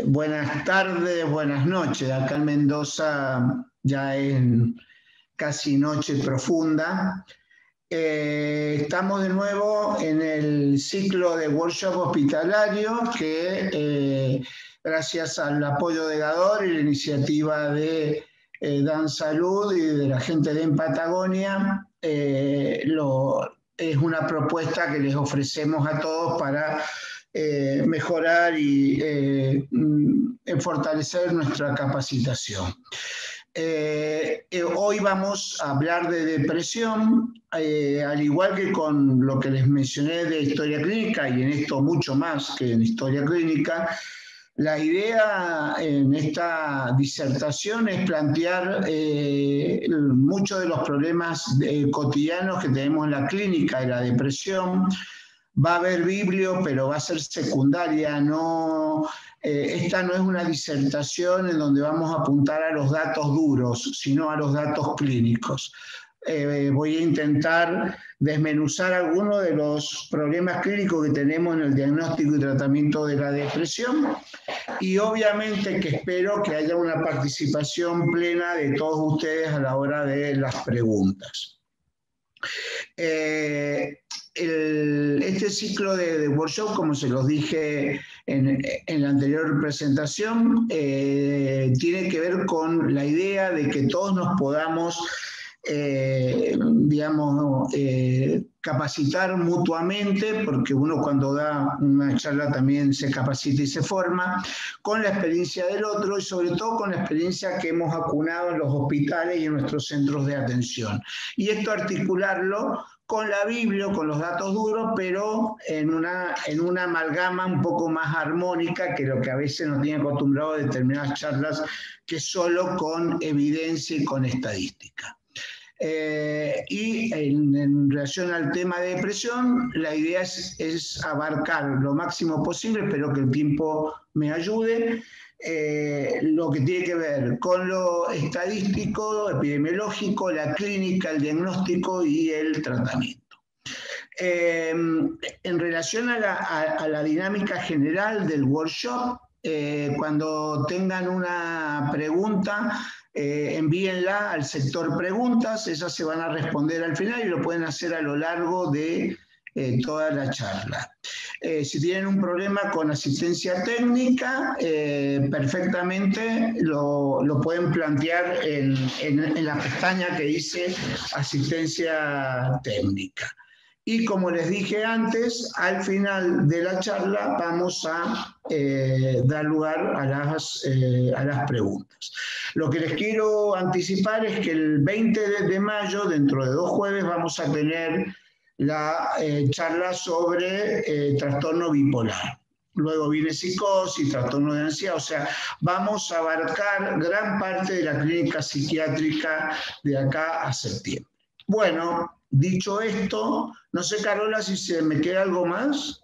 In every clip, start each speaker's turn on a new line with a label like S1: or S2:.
S1: Buenas tardes, buenas noches. Acá en Mendoza ya es casi noche profunda. Estamos de nuevo en el ciclo de workshop hospitalario que gracias al apoyo de GADOR y la iniciativa de Dan Salud y de la gente de En Patagonia, es una propuesta que les ofrecemos a todos para mejorar y fortalecer nuestra capacitación. Hoy vamos a hablar de depresión, al igual que con lo que les mencioné de historia clínica, y en esto mucho más que en historia clínica. La idea en esta disertación es plantear muchos de los problemas cotidianos que tenemos en la clínica de la depresión. Va a haber biblio, pero va a ser secundaria, esta no es una disertación en donde vamos a apuntar a los datos duros, sino a los datos clínicos. Voy a intentar desmenuzar algunos de los problemas clínicos que tenemos en el diagnóstico y tratamiento de la depresión, y obviamente que espero que haya una participación plena de todos ustedes a la hora de las preguntas. Este ciclo de workshop, como se los dije en la anterior presentación, tiene que ver con la idea de que todos nos podamos capacitar mutuamente, porque uno cuando da una charla también se capacita y se forma, con la experiencia del otro y sobre todo con la experiencia que hemos acunado en los hospitales y en nuestros centros de atención. Y esto articularlo con la Biblia, con los datos duros, pero en una amalgama un poco más armónica que lo que a veces nos tiene acostumbrado a determinadas charlas, que solo con evidencia y con estadística. Y en relación al tema de depresión, la idea es abarcar lo máximo posible, espero que el tiempo me ayude, lo que tiene que ver con lo estadístico, epidemiológico, la clínica, el diagnóstico y el tratamiento. En relación a la dinámica general del workshop, cuando tengan una pregunta, envíenla al sector preguntas, esas se van a responder al final y lo pueden hacer a lo largo de toda la charla. Si tienen un problema con asistencia técnica, perfectamente lo pueden plantear en la pestaña que dice asistencia técnica. Y como les dije antes, al final de la charla vamos a dar lugar a las preguntas. Lo que les quiero anticipar es que el 20 de mayo, dentro de 2 jueves, vamos a tener la charla sobre trastorno bipolar. Luego viene psicosis, trastorno de ansiedad, o sea, vamos a abarcar gran parte de la clínica psiquiátrica de acá a septiembre. Bueno, dicho esto, no sé, Carola, si se me queda algo más.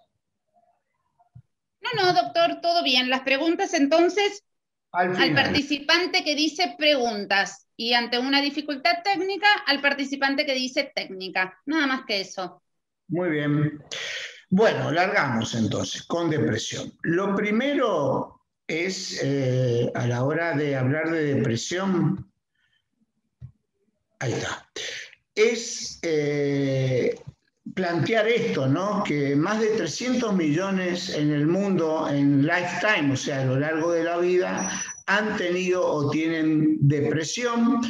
S2: No, doctor, todo bien. Las preguntas, entonces, al participante que dice preguntas, y ante una dificultad técnica, al participante que dice técnica. Nada más que eso.
S1: Muy bien. Bueno, largamos entonces con depresión. Lo primero es, a la hora de hablar de depresión, ahí está, es plantear esto, ¿no? Que más de 300 millones en el mundo en lifetime, o sea, a lo largo de la vida, han tenido o tienen depresión.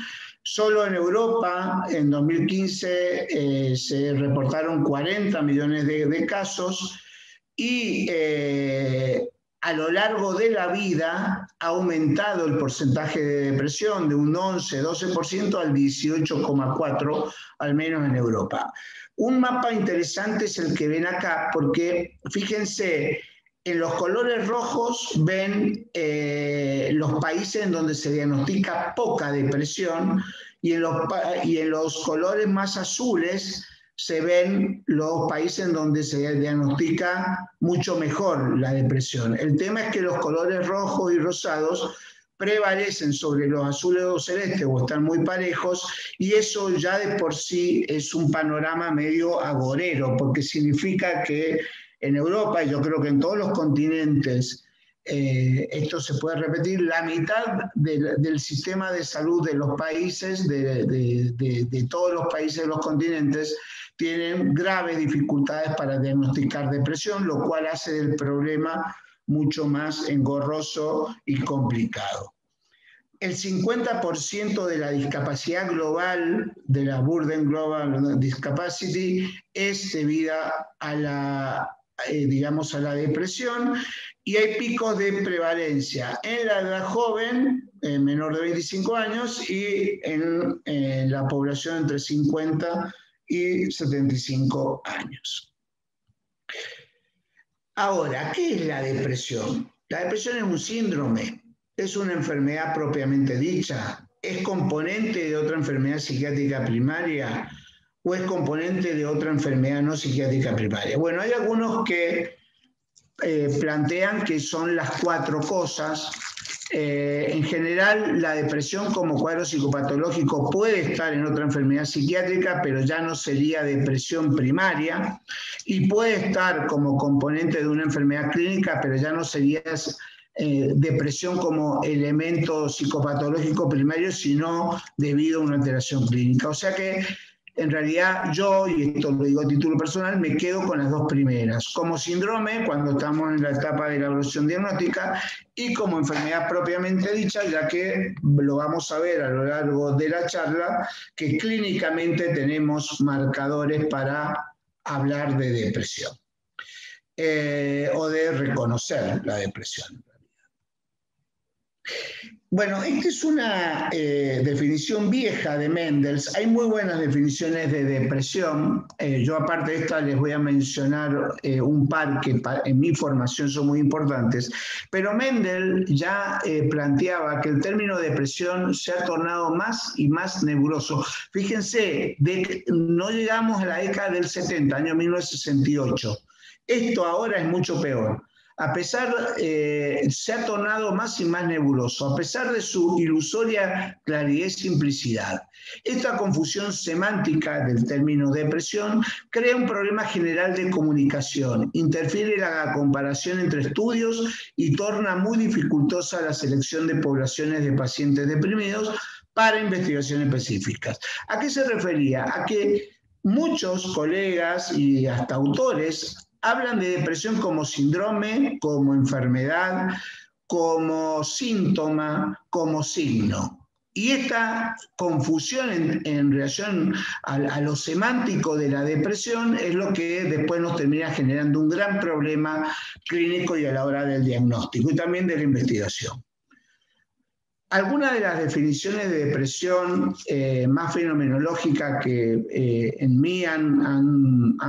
S1: Solo en Europa, en 2015, se reportaron 40 millones de casos y a lo largo de la vida ha aumentado el porcentaje de depresión de un 11-12% al 18,4%, al menos en Europa. Un mapa interesante es el que ven acá, porque fíjense, en los colores rojos ven los países en donde se diagnostica poca depresión, y en los colores más azules se ven los países en donde se diagnostica mucho mejor la depresión. El tema es que los colores rojos y rosados prevalecen sobre los azules o celestes o están muy parejos, y eso ya de por sí es un panorama medio agorero, porque significa que en Europa, y yo creo que en todos los continentes, esto se puede repetir, la mitad del sistema de salud de los países, de todos los países de los continentes, tienen graves dificultades para diagnosticar depresión, lo cual hace del problema mucho más engorroso y complicado. El 50% de la discapacidad global, de la Burden Global Discapacity, es debida a la depresión, y hay picos de prevalencia en la edad joven, menor de 25 años, y en la población entre 50 y 75 años. Ahora, ¿qué es la depresión? La depresión es un síndrome, es una enfermedad propiamente dicha, es componente de otra enfermedad psiquiátrica primaria o es componente de otra enfermedad no psiquiátrica primaria. Bueno, hay algunos que plantean que son las cuatro cosas. En general, la depresión como cuadro psicopatológico puede estar en otra enfermedad psiquiátrica, pero ya no sería depresión primaria, y puede estar como componente de una enfermedad clínica, pero ya no sería depresión como elemento psicopatológico primario, sino debido a una alteración clínica. O sea que en realidad yo, y esto lo digo a título personal, me quedo con las dos primeras, como síndrome cuando estamos en la etapa de la evaluación diagnóstica, y como enfermedad propiamente dicha, ya que lo vamos a ver a lo largo de la charla, que clínicamente tenemos marcadores para hablar de depresión o de reconocer la depresión. Bueno, esta es una definición vieja de Mendels. Hay muy buenas definiciones de depresión. Yo aparte de esta les voy a mencionar un par que en mi formación son muy importantes. Pero Mendel ya planteaba que el término depresión se ha tornado más y más nebuloso. Fíjense, no llegamos a la década del 70, año 1968. Esto ahora es mucho peor. A pesar, se ha tornado más y más nebuloso, a pesar de su ilusoria claridad y simplicidad. Esta confusión semántica del término depresión crea un problema general de comunicación, interfiere en la comparación entre estudios y torna muy dificultosa la selección de poblaciones de pacientes deprimidos para investigaciones específicas. ¿A qué se refería? A que muchos colegas y hasta autores hablan de depresión como síndrome, como enfermedad, como síntoma, como signo. Y esta confusión en relación a lo semántico de la depresión es lo que después nos termina generando un gran problema clínico y a la hora del diagnóstico y también de la investigación. Algunas de las definiciones de depresión más fenomenológicas que en mí han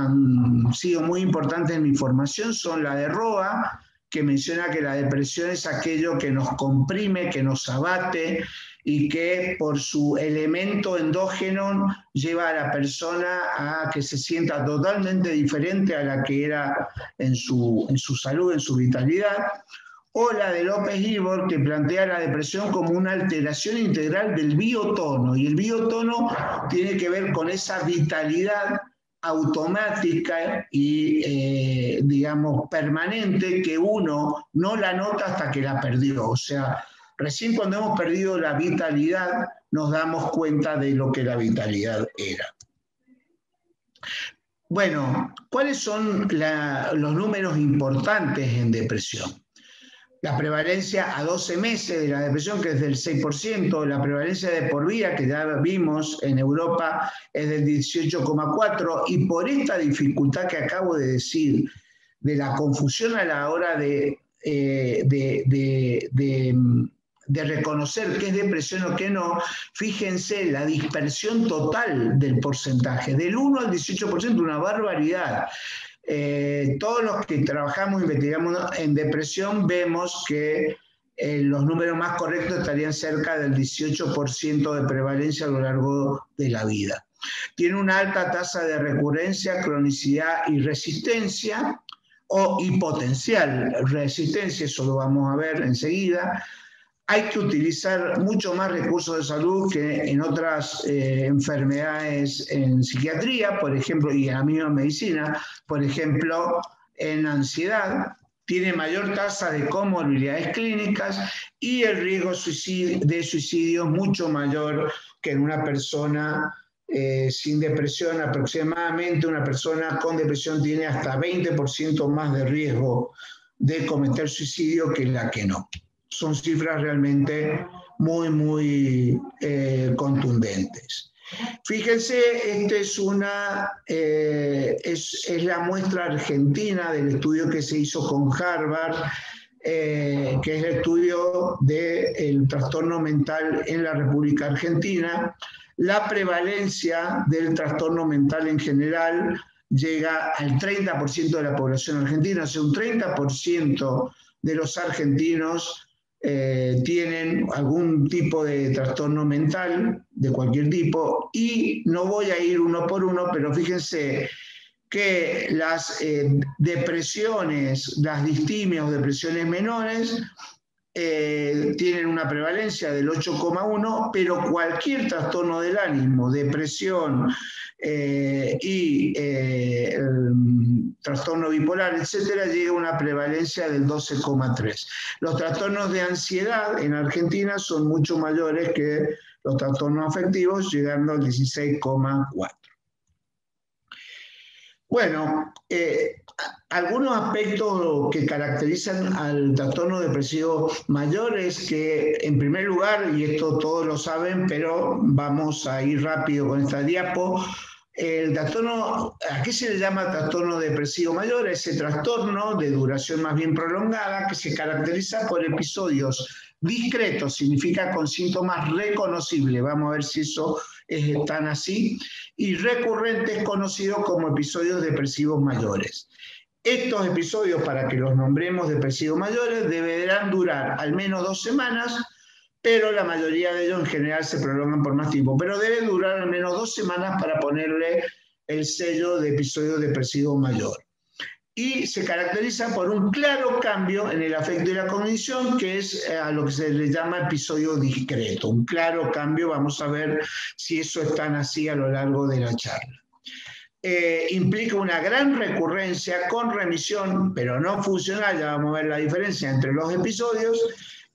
S1: sido muy importantes en mi formación son la de Roa, que menciona que la depresión es aquello que nos comprime, que nos abate y que por su elemento endógeno lleva a la persona a que se sienta totalmente diferente a la que era en su salud, en su vitalidad. O la de López Ibor, que plantea la depresión como una alteración integral del biotono. Y el biotono tiene que ver con esa vitalidad automática y, digamos, permanente que uno no la nota hasta que la perdió. O sea, recién cuando hemos perdido la vitalidad nos damos cuenta de lo que la vitalidad era. Bueno, ¿cuáles son los números importantes en depresión? La prevalencia a 12 meses de la depresión, que es del 6%, la prevalencia de por vida, que ya vimos en Europa, es del 18,4%, y por esta dificultad que acabo de decir, de la confusión a la hora de reconocer qué es depresión o qué no, fíjense la dispersión total del porcentaje, del 1 al 18%, una barbaridad. Todos los que trabajamos e investigamos en depresión vemos que los números más correctos estarían cerca del 18% de prevalencia a lo largo de la vida. Tiene una alta tasa de recurrencia, cronicidad y resistencia, y potencial resistencia, eso lo vamos a ver enseguida. Hay que utilizar mucho más recursos de salud que en otras enfermedades en psiquiatría, por ejemplo, y en la misma medicina, por ejemplo, en ansiedad. tiene mayor tasa de comorbilidades clínicas y el riesgo de suicidio es mucho mayor que en una persona sin depresión. Aproximadamente una persona con depresión tiene hasta 20% más de riesgo de cometer suicidio que la que no. Son cifras realmente muy, muy contundentes. Fíjense, esta es la muestra argentina del estudio que se hizo con Harvard, que es el estudio del trastorno mental en la República Argentina. La prevalencia del trastorno mental en general llega al 30% de la población argentina, o sea, un 30% de los argentinos tienen algún tipo de trastorno mental, de cualquier tipo, y no voy a ir uno por uno, pero fíjense que las depresiones, las distimias o depresiones menores, tienen una prevalencia del 8,1, pero cualquier trastorno del ánimo, depresión y trastorno bipolar, etcétera, llega a una prevalencia del 12,3. Los trastornos de ansiedad en Argentina son mucho mayores que los trastornos afectivos, llegando al 16,4. Bueno, algunos aspectos que caracterizan al trastorno depresivo mayor es que, en primer lugar, y esto todos lo saben, pero vamos a ir rápido con esta diapo, el trastorno, ¿a qué se le llama trastorno depresivo mayor? Ese trastorno de duración más bien prolongada que se caracteriza por episodios discretos, significa con síntomas reconocibles, vamos a ver si eso es tan así, y recurrentes conocidos como episodios depresivos mayores. Estos episodios, para que los nombremos depresivos mayores, deberán durar al menos 2 semanas, pero la mayoría de ellos en general se prolongan por más tiempo, pero debe durar al menos 2 semanas para ponerle el sello de episodio depresivo mayor. Y se caracteriza por un claro cambio en el afecto y la cognición, que es a lo que se le llama episodio discreto. Un claro cambio, vamos a ver si eso es tan así a lo largo de la charla. Implica una gran recurrencia con remisión, pero no funcional, ya vamos a ver la diferencia entre los episodios,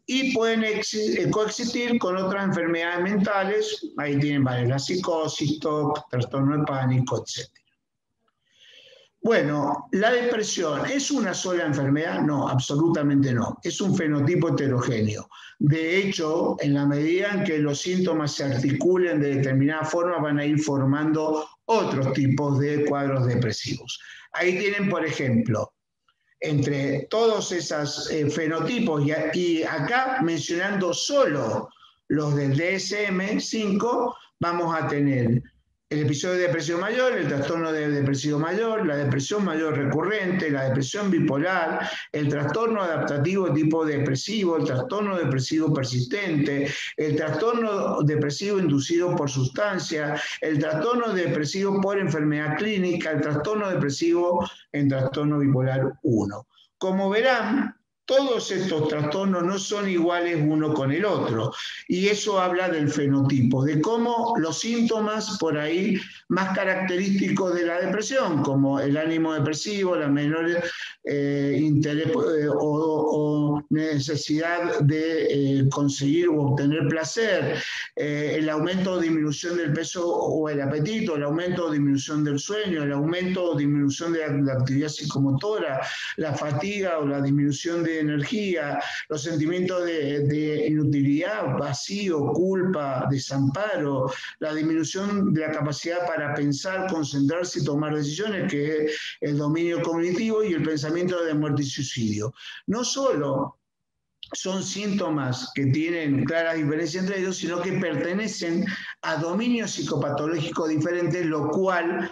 S1: y pueden coexistir con otras enfermedades mentales, ahí tienen varias, la psicosis, TOC, trastorno de pánico, etc. Bueno, ¿la depresión es una sola enfermedad? No, absolutamente no. Es un fenotipo heterogéneo. De hecho, en la medida en que los síntomas se articulen de determinada forma, van a ir formando otros tipos de cuadros depresivos. Ahí tienen, por ejemplo, entre todos esos fenotipos, y acá mencionando solo los del DSM-5, vamos a tener el episodio de depresión mayor, el trastorno de depresivo mayor, la depresión mayor recurrente, la depresión bipolar, el trastorno adaptativo tipo depresivo, el trastorno depresivo persistente, el trastorno depresivo inducido por sustancia, el trastorno depresivo por enfermedad clínica, el trastorno depresivo en trastorno bipolar 1. Como verán, todos estos trastornos no son iguales uno con el otro, y eso habla del fenotipo, de cómo los síntomas por ahí más característicos de la depresión, como el ánimo depresivo, la menor interés o necesidad de conseguir o obtener placer, el aumento o disminución del peso o el apetito, el aumento o disminución del sueño, el aumento o disminución de la actividad psicomotora, la fatiga o la disminución de energía, los sentimientos de inutilidad, vacío, culpa, desamparo, la disminución de la capacidad para pensar, concentrarse y tomar decisiones, que es el dominio cognitivo, y el pensamiento de muerte y suicidio. No solo son síntomas que tienen claras diferencias entre ellos, sino que pertenecen a dominios psicopatológicos diferentes, lo cual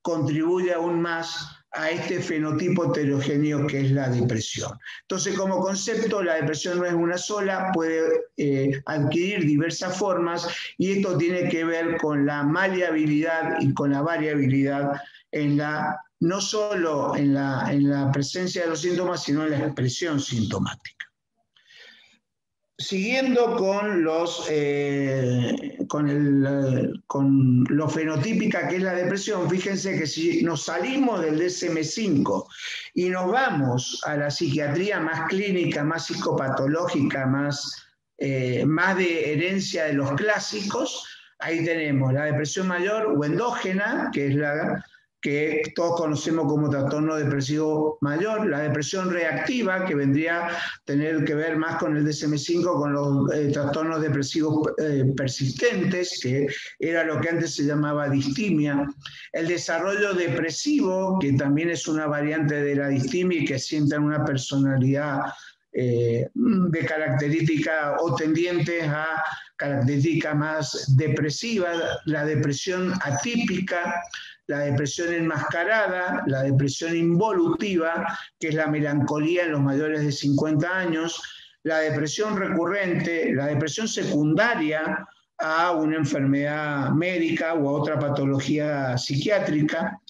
S1: contribuye aún más a este fenotipo heterogéneo que es la depresión. Entonces, como concepto, la depresión no es una sola, puede adquirir diversas formas, y esto tiene que ver con la maleabilidad y con la variabilidad no solo en la presencia de los síntomas, sino en la expresión sintomática. Siguiendo con lo fenotípica que es la depresión, fíjense que si nos salimos del DSM-5 y nos vamos a la psiquiatría más clínica, más psicopatológica, más de herencia de los clásicos, ahí tenemos la depresión mayor o endógena, que es la que todos conocemos como trastorno depresivo mayor, la depresión reactiva, que vendría a tener que ver más con el DSM-5, con los trastornos depresivos persistentes, que era lo que antes se llamaba distimia, el desarrollo depresivo, que también es una variante de la distimia y que sienten una personalidad de característica o tendientes a característica más depresiva, la depresión atípica, la depresión enmascarada, la depresión involutiva, que es la melancolía en los mayores de 50 años, la depresión recurrente, la depresión secundaria a una enfermedad médica o a otra patología psiquiátrica,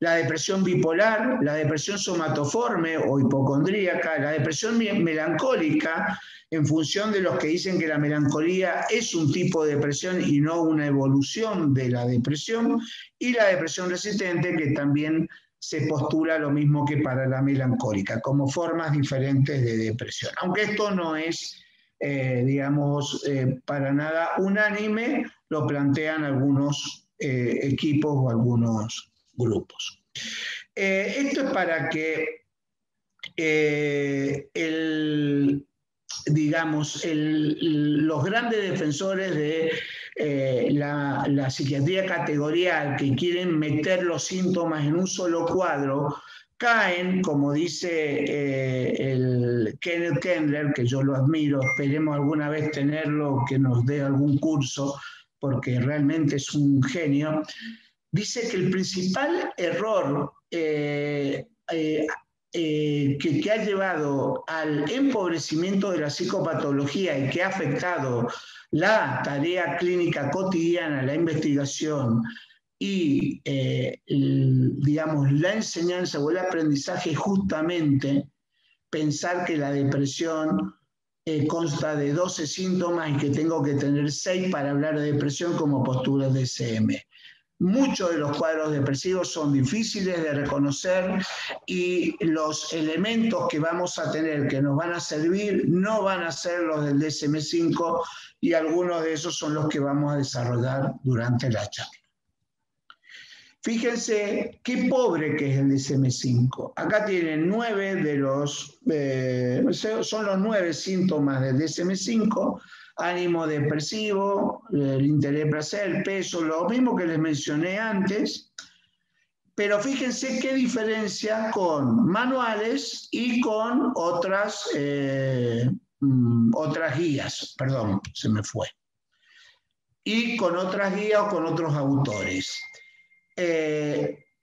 S1: la depresión bipolar, la depresión somatoforme o hipocondríaca, la depresión melancólica, en función de los que dicen que la melancolía es un tipo de depresión y no una evolución de la depresión, y la depresión resistente, que también se postula lo mismo que para la melancólica, como formas diferentes de depresión. Aunque esto no es, para nada unánime, lo plantean algunos equipos o algunos grupos. Esto es para que los grandes defensores de la psiquiatría categorial, que quieren meter los síntomas en un solo cuadro, caen, como dice el Kenneth Kendler, que yo lo admiro, esperemos alguna vez tenerlo, que nos dé algún curso, porque realmente es un genio. Dice que el principal error que ha llevado al empobrecimiento de la psicopatología y que ha afectado la tarea clínica cotidiana, la investigación y, la enseñanza o el aprendizaje, justamente pensar que la depresión consta de 12 síntomas y que tengo que tener 6 para hablar de depresión como postura de DSM. Muchos de los cuadros depresivos son difíciles de reconocer y los elementos que vamos a tener que nos van a servir no van a ser los del DSM-5 y algunos de esos son los que vamos a desarrollar durante la charla. Fíjense qué pobre que es el DSM-5. Acá tienen 9 de los, son los 9 síntomas del DSM-5. Ánimo depresivo, el interés, placer, el peso, lo mismo que les mencioné antes, pero fíjense qué diferencia con manuales y con otras guías, perdón, se me fue, y con otras guías o con otros autores.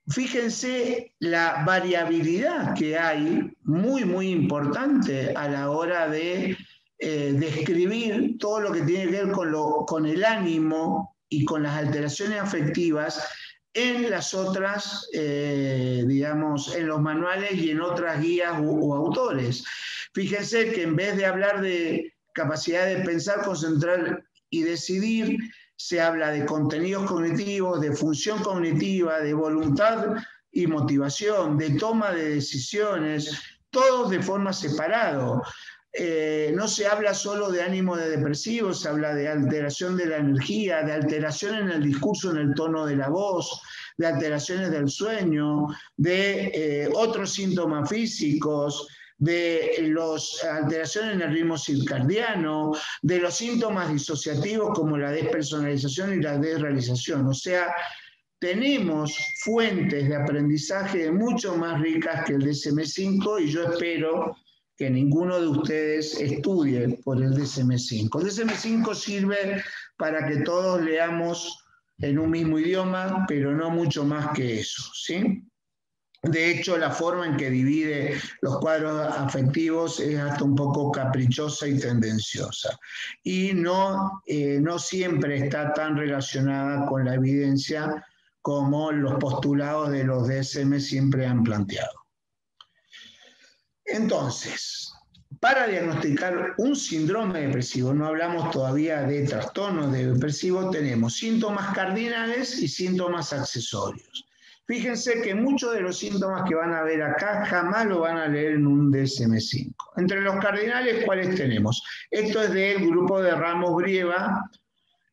S1: Fíjense la variabilidad que hay, muy, muy importante a la hora de describir todo lo que tiene que ver con el ánimo y con las alteraciones afectivas en las otras, en los manuales y en otras guías o autores. Fíjense que en vez de hablar de capacidad de pensar, concentrar y decidir, se habla de contenidos cognitivos, de función cognitiva, de voluntad y motivación, de toma de decisiones, todos de forma separada. No se habla solo de ánimo de depresivo, se habla de alteración de la energía, de alteración en el discurso, en el tono de la voz, de alteraciones del sueño, de otros síntomas físicos, de las alteraciones en el ritmo circadiano, de los síntomas disociativos como la despersonalización y la desrealización. O sea, tenemos fuentes de aprendizaje mucho más ricas que el DSM-5 y yo espero que ninguno de ustedes estudie por el DSM-5. El DSM-5 sirve para que todos leamos en un mismo idioma, pero no mucho más que eso, ¿sí? De hecho, la forma en que divide los cuadros afectivos es hasta un poco caprichosa y tendenciosa. Y no siempre está tan relacionada con la evidencia como los postulados de los DSM siempre han planteado. Entonces, para diagnosticar un síndrome depresivo, no hablamos todavía de trastornos depresivos, tenemos síntomas cardinales y síntomas accesorios. Fíjense que muchos de los síntomas que van a ver acá jamás lo van a leer en un DSM-5. Entre los cardinales, ¿cuáles tenemos? Esto es del grupo de Ramos-Brieva,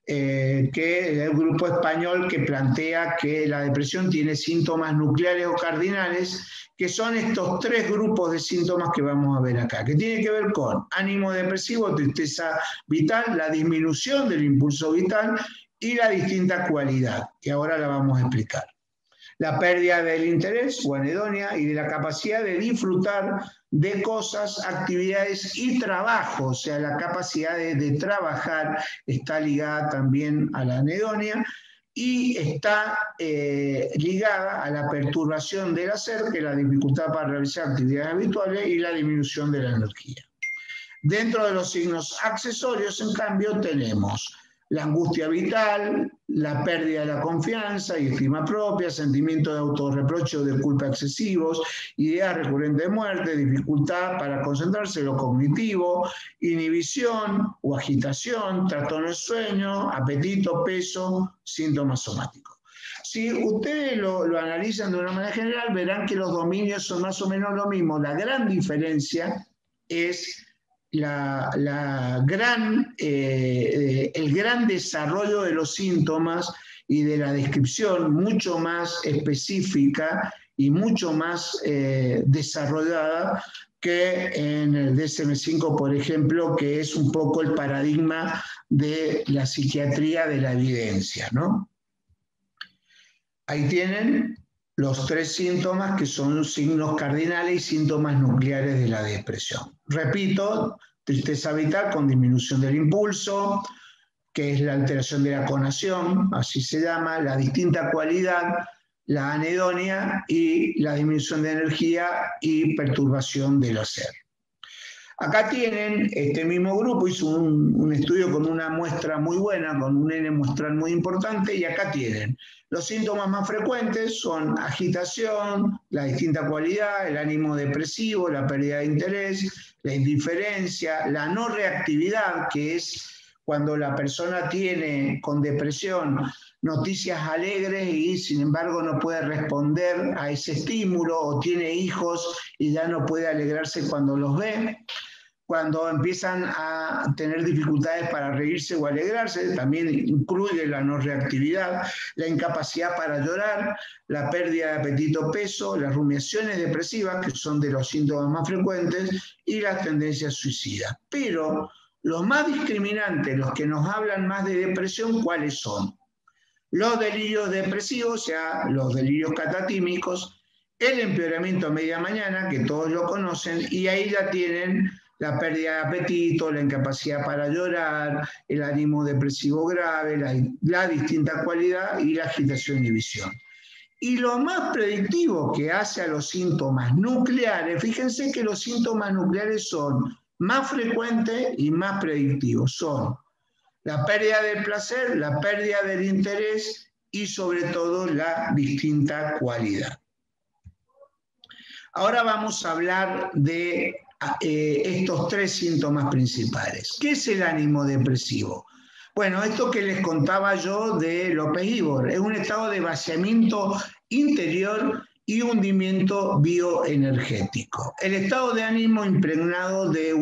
S1: que es el grupo español que plantea que la depresión tiene síntomas nucleares o cardinales, que son estos 3 grupos de síntomas que vamos a ver acá, que tienen que ver con ánimo depresivo, tristeza vital, la disminución del impulso vital y la distinta cualidad, que ahora la vamos a explicar. La pérdida del interés o anedonia y de la capacidad de disfrutar de cosas, actividades y trabajo, o sea, la capacidad de trabajar está ligada también a la anedonia y está ligada a la perturbación del hacer, que es la dificultad para realizar actividades habituales y la disminución de la energía. Dentro de los signos accesorios, en cambio, tenemos la angustia vital, la pérdida de la confianza y estima propia, sentimientos de autorreproche o de culpa excesivos, ideas recurrentes de muerte, dificultad para concentrarse, lo cognitivo, inhibición o agitación, trastorno de sueño, apetito, peso, síntomas somáticos. Si ustedes lo analizan de una manera general, verán que los dominios son más o menos lo mismo. La gran diferencia es el gran desarrollo de los síntomas y de la descripción mucho más específica y mucho más desarrollada que en el DSM-5, por ejemplo, que es un poco el paradigma de la psiquiatría de la evidencia, ¿no? Ahí tienen los 3 síntomas que son signos cardinales y síntomas nucleares de la depresión. Repito, tristeza vital con disminución del impulso, que es la alteración de la conación, así se llama, la distinta cualidad, la anedonia y la disminución de energía y perturbación del hacer. Acá tienen, este mismo grupo hizo un estudio con una muestra muy buena, con un N muestral muy importante, y acá tienen los síntomas más frecuentes son agitación, la distinta cualidad, el ánimo depresivo, la pérdida de interés, la indiferencia, la no reactividad, que es cuando la persona tiene con depresión noticias alegres y sin embargo no puede responder a ese estímulo, o tiene hijos y ya no puede alegrarse cuando los ve. Cuando empiezan a tener dificultades para reírse o alegrarse, también incluye la no reactividad, la incapacidad para llorar, la pérdida de apetito, peso, las rumiaciones depresivas, que son de los síntomas más frecuentes, y las tendencias suicidas. Pero los más discriminantes, los que nos hablan más de depresión, ¿cuáles son? Los delirios depresivos, o sea, los delirios catatímicos, el empeoramiento a media mañana, que todos lo conocen, y ahí ya tienen la pérdida de apetito, la incapacidad para llorar, el ánimo depresivo grave, la distinta cualidad y la agitación y visión. Y lo más predictivo que hace a los síntomas nucleares, fíjense que los síntomas nucleares son más frecuentes y más predictivos, son la pérdida del placer, la pérdida del interés y sobre todo la distinta cualidad. Ahora vamos a hablar de estos 3 síntomas principales. ¿Qué es el ánimo depresivo? Bueno, esto que les contaba yo de López Ibor, es un estado de vaciamiento interior y hundimiento bioenergético. El estado de ánimo impregnado de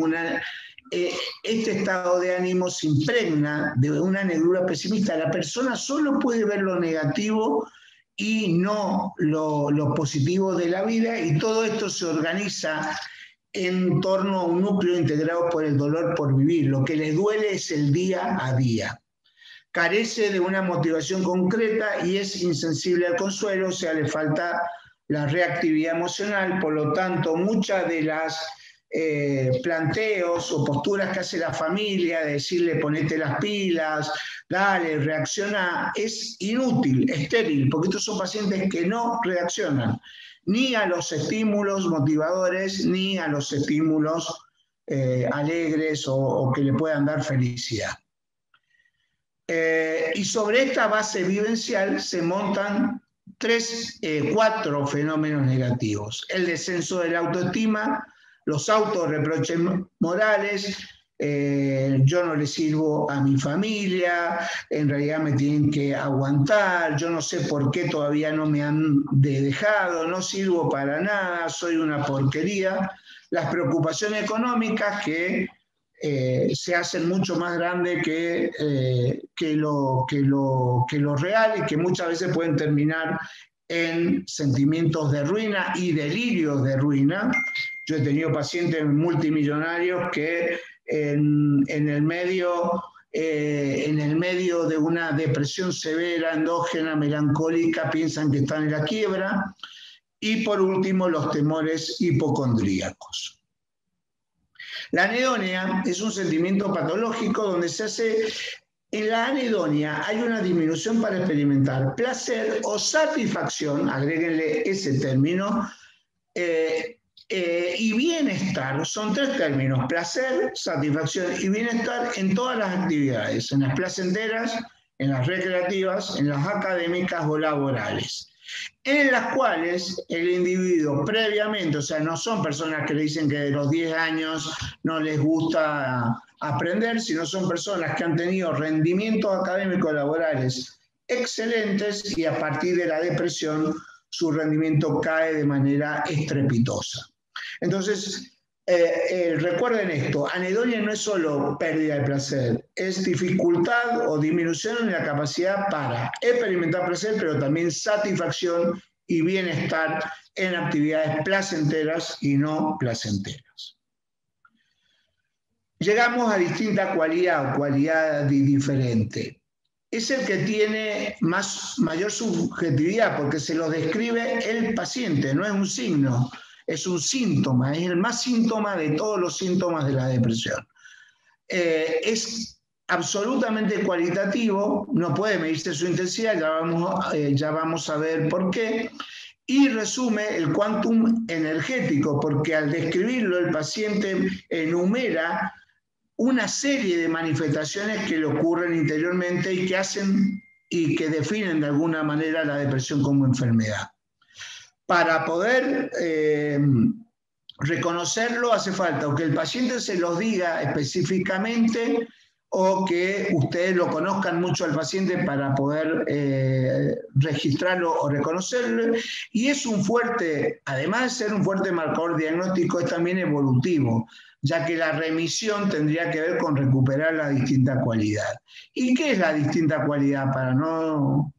S1: este estado de ánimo se impregna de una negrura pesimista. La persona solo puede ver lo negativo y no lo positivo de la vida, y todo esto se organiza en torno a un núcleo integrado por el dolor por vivir. Lo que les duele es el día a día. Carece de una motivación concreta y es insensible al consuelo, o sea, le falta la reactividad emocional. Por lo tanto, muchas de las planteos o posturas que hace la familia, de decirle ponete las pilas, dale, reacciona, es inútil, estéril, porque estos son pacientes que no reaccionan ni a los estímulos motivadores, ni a los estímulos alegres o que le puedan dar felicidad. Y sobre esta base vivencial se montan 4 fenómenos negativos: el descenso de la autoestima, los autorreproches morales, yo no le sirvo a mi familia, en realidad me tienen que aguantar, yo no sé por qué todavía no me han dejado, no sirvo para nada, soy una porquería. Las preocupaciones económicas que se hacen mucho más grandes que lo real y que muchas veces pueden terminar en sentimientos de ruina y delirios de ruina. Yo he tenido pacientes multimillonarios que en el medio de una depresión severa, endógena, melancólica, piensan que están en la quiebra. Y por último, los temores hipocondríacos. La anedonia es un sentimiento patológico donde se hace, en la anedonia hay una disminución para experimentar placer o satisfacción, agréguenle ese término, y bienestar. Son tres términos: placer, satisfacción y bienestar en todas las actividades, en las placenteras, en las recreativas, en las académicas o laborales, en las cuales el individuo previamente, o sea, no son personas que le dicen que de los 10 años no les gusta aprender, sino son personas que han tenido rendimientos académicos laborales excelentes y a partir de la depresión su rendimiento cae de manera estrepitosa. Entonces, recuerden esto, anedonia no es solo pérdida de placer, es dificultad o disminución en la capacidad para experimentar placer, pero también satisfacción y bienestar en actividades placenteras y no placenteras. Llegamos a distinta cualidad o cualidad diferente. Es el que tiene mayor subjetividad porque se lo describe el paciente, no es un signo. Es un síntoma, es el más síntoma de todos los síntomas de la depresión. Es absolutamente cualitativo, no puede medirse su intensidad, ya vamos a ver por qué, y resume el quantum energético, porque al describirlo el paciente enumera una serie de manifestaciones que le ocurren interiormente y que hacen y que definen de alguna manera la depresión como enfermedad. Para poder reconocerlo hace falta o que el paciente se los diga específicamente o que ustedes lo conozcan mucho al paciente para poder registrarlo o reconocerlo. Y es un fuerte, además de ser un fuerte marcador diagnóstico, es también evolutivo, ya que la remisión tendría que ver con recuperar la distinta cualidad. ¿Y qué es la distinta cualidad para no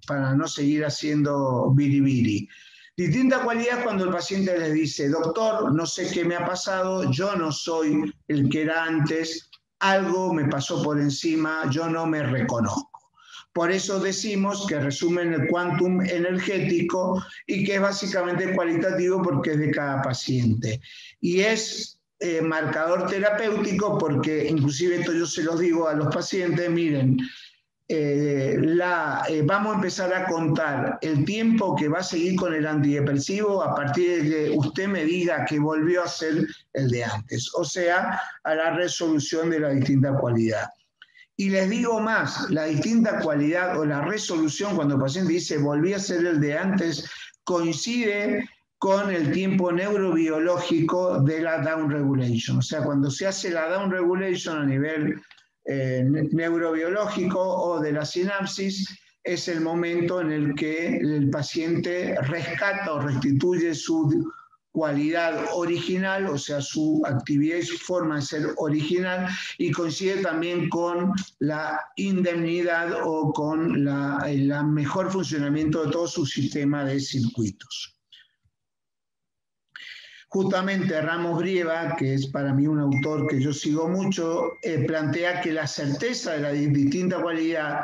S1: seguir haciendo biribiri? Distinta cualidad cuando el paciente les dice: doctor, no sé qué me ha pasado, yo no soy el que era antes, algo me pasó por encima, yo no me reconozco. Por eso decimos que resumen el quantum energético y que es básicamente cualitativo porque es de cada paciente. Y es marcador terapéutico porque, inclusive esto yo se los digo a los pacientes, miren, vamos a empezar a contar el tiempo que va a seguir con el antidepresivo a partir de que usted me diga que volvió a ser el de antes, o sea, a la resolución de la distinta cualidad. Y les digo más, la distinta cualidad o la resolución, cuando el paciente dice volví a ser el de antes, coincide con el tiempo neurobiológico de la down regulation. O sea, cuando se hace la down regulation a nivel neurobiológico o de la sinapsis, es el momento en el que el paciente rescata o restituye su cualidad original, o sea, su actividad y su forma de ser original, y coincide también con la indemnidad o con el mejor funcionamiento de todo su sistema de circuitos. Justamente Ramos Brieva, que es para mí un autor que yo sigo mucho, plantea que la certeza de la distinta cualidad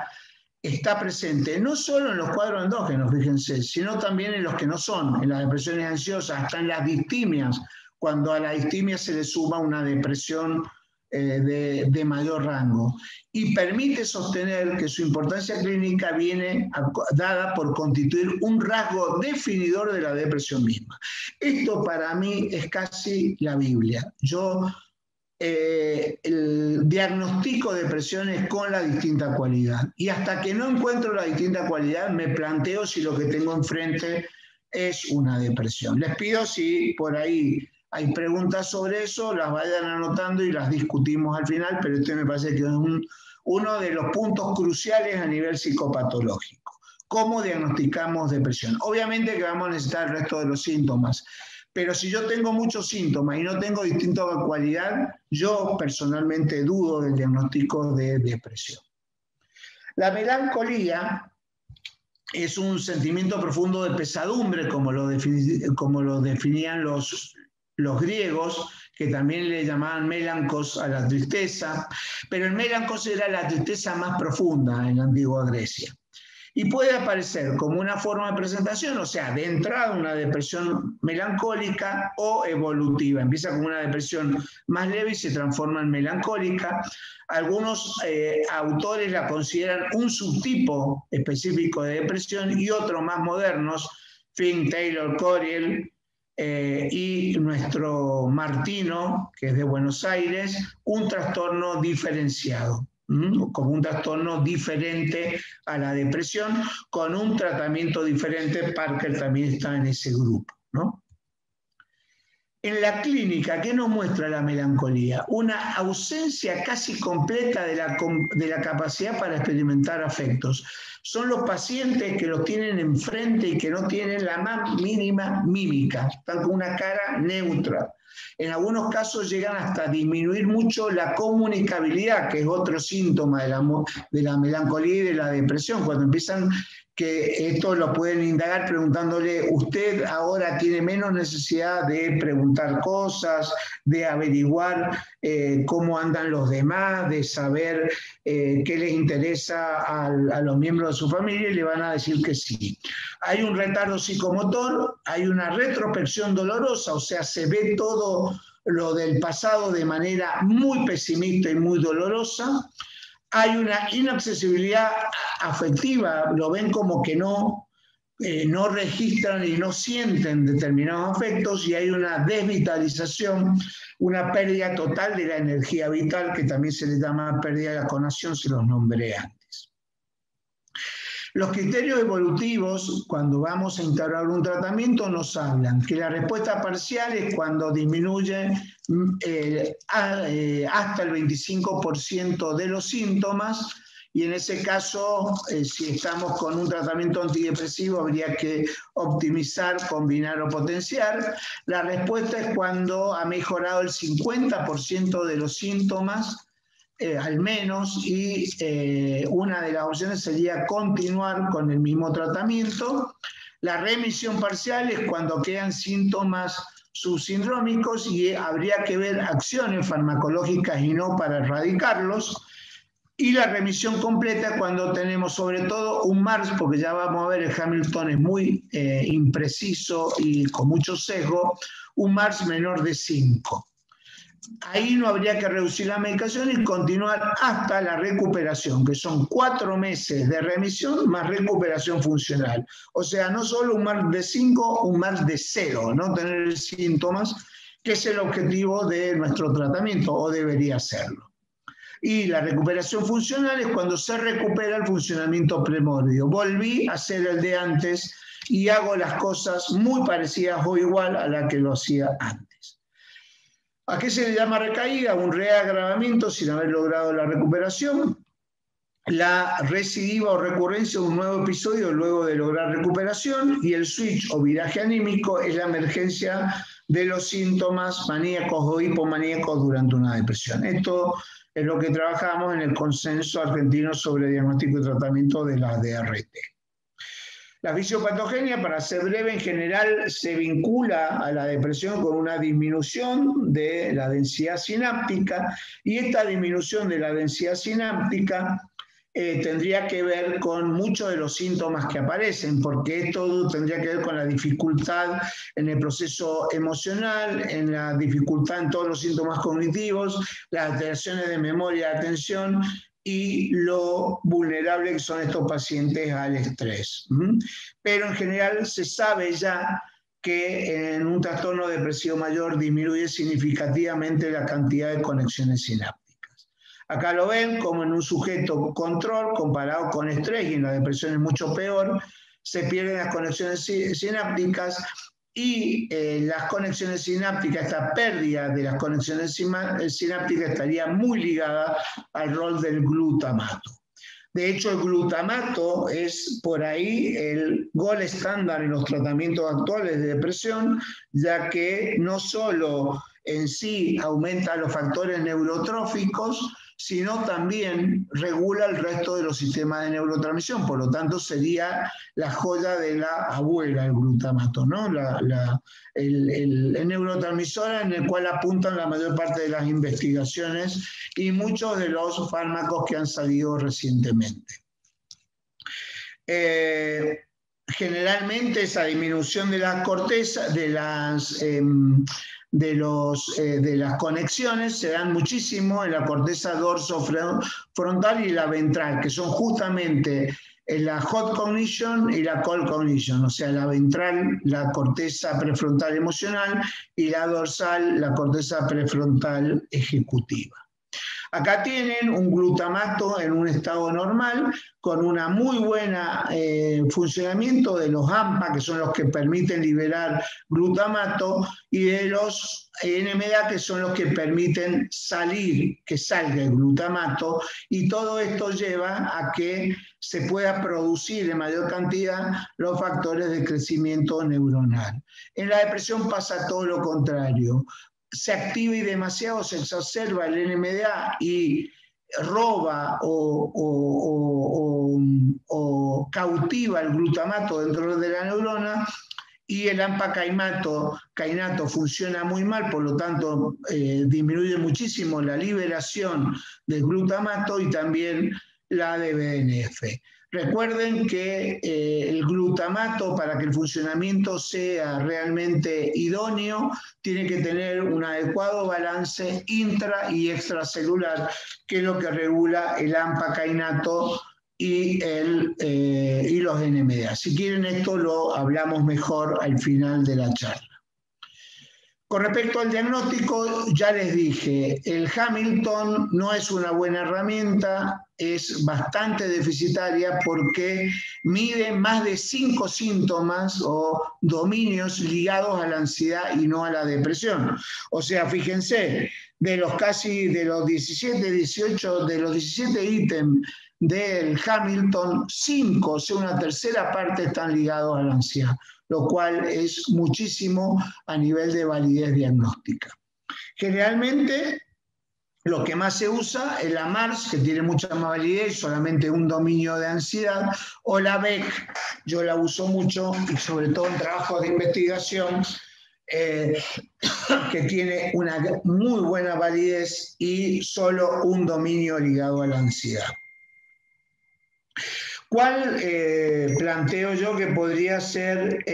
S1: está presente no solo en los cuadros endógenos, fíjense, sino también en los que no son, en las depresiones ansiosas, hasta en las distimias, cuando a la distimia se le suma una depresión de mayor rango, y permite sostener que su importancia clínica viene dada por constituir un rasgo definidor de la depresión misma. Esto para mí es casi la Biblia. Yo diagnostico depresiones con la distinta cualidad, y hasta que no encuentro la distinta cualidad me planteo si lo que tengo enfrente es una depresión. Les pido si por ahí hay preguntas sobre eso, las vayan anotando y las discutimos al final, pero este me parece que es uno de los puntos cruciales a nivel psicopatológico. ¿Cómo diagnosticamos depresión? Obviamente que vamos a necesitar el resto de los síntomas, pero si yo tengo muchos síntomas y no tengo distinta cualidad, yo personalmente dudo del diagnóstico de depresión. La melancolía es un sentimiento profundo de pesadumbre, como lo definían los griegos, que también le llamaban melancos a la tristeza, pero el melancos era la tristeza más profunda en la antigua Grecia. Y puede aparecer como una forma de presentación, o sea, de entrada una depresión melancólica o evolutiva. Empieza como una depresión más leve y se transforma en melancólica. Algunos autores la consideran un subtipo específico de depresión y otros más modernos, Fink, Taylor, Coriel, y nuestro Martino, que es de Buenos Aires, un trastorno diferenciado, como un trastorno diferente a la depresión, con un tratamiento diferente. Parker también está en ese grupo, ¿no? En la clínica, ¿qué nos muestra la melancolía? Una ausencia casi completa de la capacidad para experimentar afectos. Son los pacientes que los tienen enfrente y que no tienen la más mínima mímica, están con una cara neutra. En algunos casos llegan hasta disminuir mucho la comunicabilidad, que es otro síntoma de la melancolía y de la depresión, cuando empiezan, que esto lo pueden indagar preguntándole, usted ahora tiene menos necesidad de preguntar cosas, de averiguar cómo andan los demás, de saber qué les interesa a los miembros de su familia, y le van a decir que sí. Hay un retardo psicomotor, hay una retrospección dolorosa, o sea, se ve todo lo del pasado de manera muy pesimista y muy dolorosa. Hay una inaccesibilidad afectiva, lo ven como que no registran y no sienten determinados afectos, y hay una desvitalización, una pérdida total de la energía vital, que también se le llama pérdida de la conexión, se los nombré antes. Los criterios evolutivos, cuando vamos a integrar un tratamiento, nos hablan que la respuesta parcial es cuando disminuye hasta el 25% de los síntomas, y en ese caso, si estamos con un tratamiento antidepresivo, habría que optimizar, combinar o potenciar. La respuesta es cuando ha mejorado el 50% de los síntomas, al menos, y una de las opciones sería continuar con el mismo tratamiento. La remisión parcial es cuando quedan síntomas subsindrómicos y habría que ver acciones farmacológicas y no para erradicarlos. Y la remisión completa cuando tenemos sobre todo un MARS, porque ya vamos a ver, el Hamilton es muy impreciso y con mucho sesgo, un MARS menor de 5. Ahí no habría que reducir la medicación y continuar hasta la recuperación, que son 4 meses de remisión más recuperación funcional. O sea, no solo un MARS de 5, un MARS de 0, no tener síntomas, que es el objetivo de nuestro tratamiento, o debería serlo. Y la recuperación funcional es cuando se recupera el funcionamiento premorbio. Volví a ser el de antes y hago las cosas muy parecidas o igual a la que lo hacía antes. ¿A qué se le llama recaída? Un reagravamiento sin haber logrado la recuperación. La recidiva o recurrencia de un nuevo episodio luego de lograr recuperación, y el switch o viraje anímico es la emergencia de los síntomas maníacos o hipomaníacos durante una depresión. Esto es lo que trabajamos en el Consenso Argentino sobre Diagnóstico y Tratamiento de la DRT. La fisiopatogenia, para ser breve, en general se vincula a la depresión con una disminución de la densidad sináptica, y esta disminución de la densidad sináptica tendría que ver con muchos de los síntomas que aparecen, porque esto tendría que ver con la dificultad en el proceso emocional, en la dificultad en todos los síntomas cognitivos, las alteraciones de memoria, de atención, y lo vulnerable que son estos pacientes al estrés. Pero en general se sabe ya que en un trastorno depresivo mayor disminuye significativamente la cantidad de conexiones sinápticas. Acá lo ven como en un sujeto control comparado con estrés, y en la depresión es mucho peor, se pierden las conexiones sinápticas, y las conexiones sinápticas, esta pérdida de las conexiones sinápticas estaría muy ligada al rol del glutamato. De hecho, el glutamato es por ahí el gold estándar en los tratamientos actuales de depresión, ya que no solo en sí aumenta los factores neurotróficos, sino también regula el resto de los sistemas de neurotransmisión. Por lo tanto, sería la joya de la abuela el glutamato, ¿no? El neurotransmisor en el cual apuntan la mayor parte de las investigaciones y muchos de los fármacos que han salido recientemente. Generalmente esa disminución de la corteza, de las conexiones se dan muchísimo en la corteza dorsofrontal y la ventral, que son justamente la hot cognition y la cold cognition, o sea, la ventral, la corteza prefrontal emocional, y la dorsal, la corteza prefrontal ejecutiva. Acá tienen un glutamato en un estado normal, con una muy buena funcionamiento de los AMPA, que son los que permiten liberar glutamato, y de los NMDA, que son los que permiten que salga el glutamato, y todo esto lleva a que se pueda producir en mayor cantidad los factores de crecimiento neuronal. En la depresión pasa todo lo contrario. Se activa y demasiado se exacerba el NMDA y roba o cautiva el glutamato dentro de la neurona, y el AMPA-cainato funciona muy mal, por lo tanto disminuye muchísimo la liberación del glutamato y también la de BDNF. Recuerden que el glutamato, para que el funcionamiento sea realmente idóneo, tiene que tener un adecuado balance intra y extracelular, que es lo que regula el AMPA-cainato y los NMDA. Si quieren, esto lo hablamos mejor al final de la charla. Con respecto al diagnóstico, ya les dije, el Hamilton no es una buena herramienta, es bastante deficitaria porque mide más de 5 síntomas o dominios ligados a la ansiedad y no a la depresión. O sea, fíjense, de los 17 ítems del Hamilton, 5, o sea, una tercera parte, están ligados a la ansiedad, lo cual es muchísimo a nivel de validez diagnóstica. Generalmente, lo que más se usa es la MARS, que tiene mucha más validez, solamente un dominio de ansiedad, o la BEC, yo la uso mucho, y sobre todo en trabajos de investigación, que tiene una muy buena validez y solo un dominio ligado a la ansiedad. ¿Cuál planteo yo que podría ser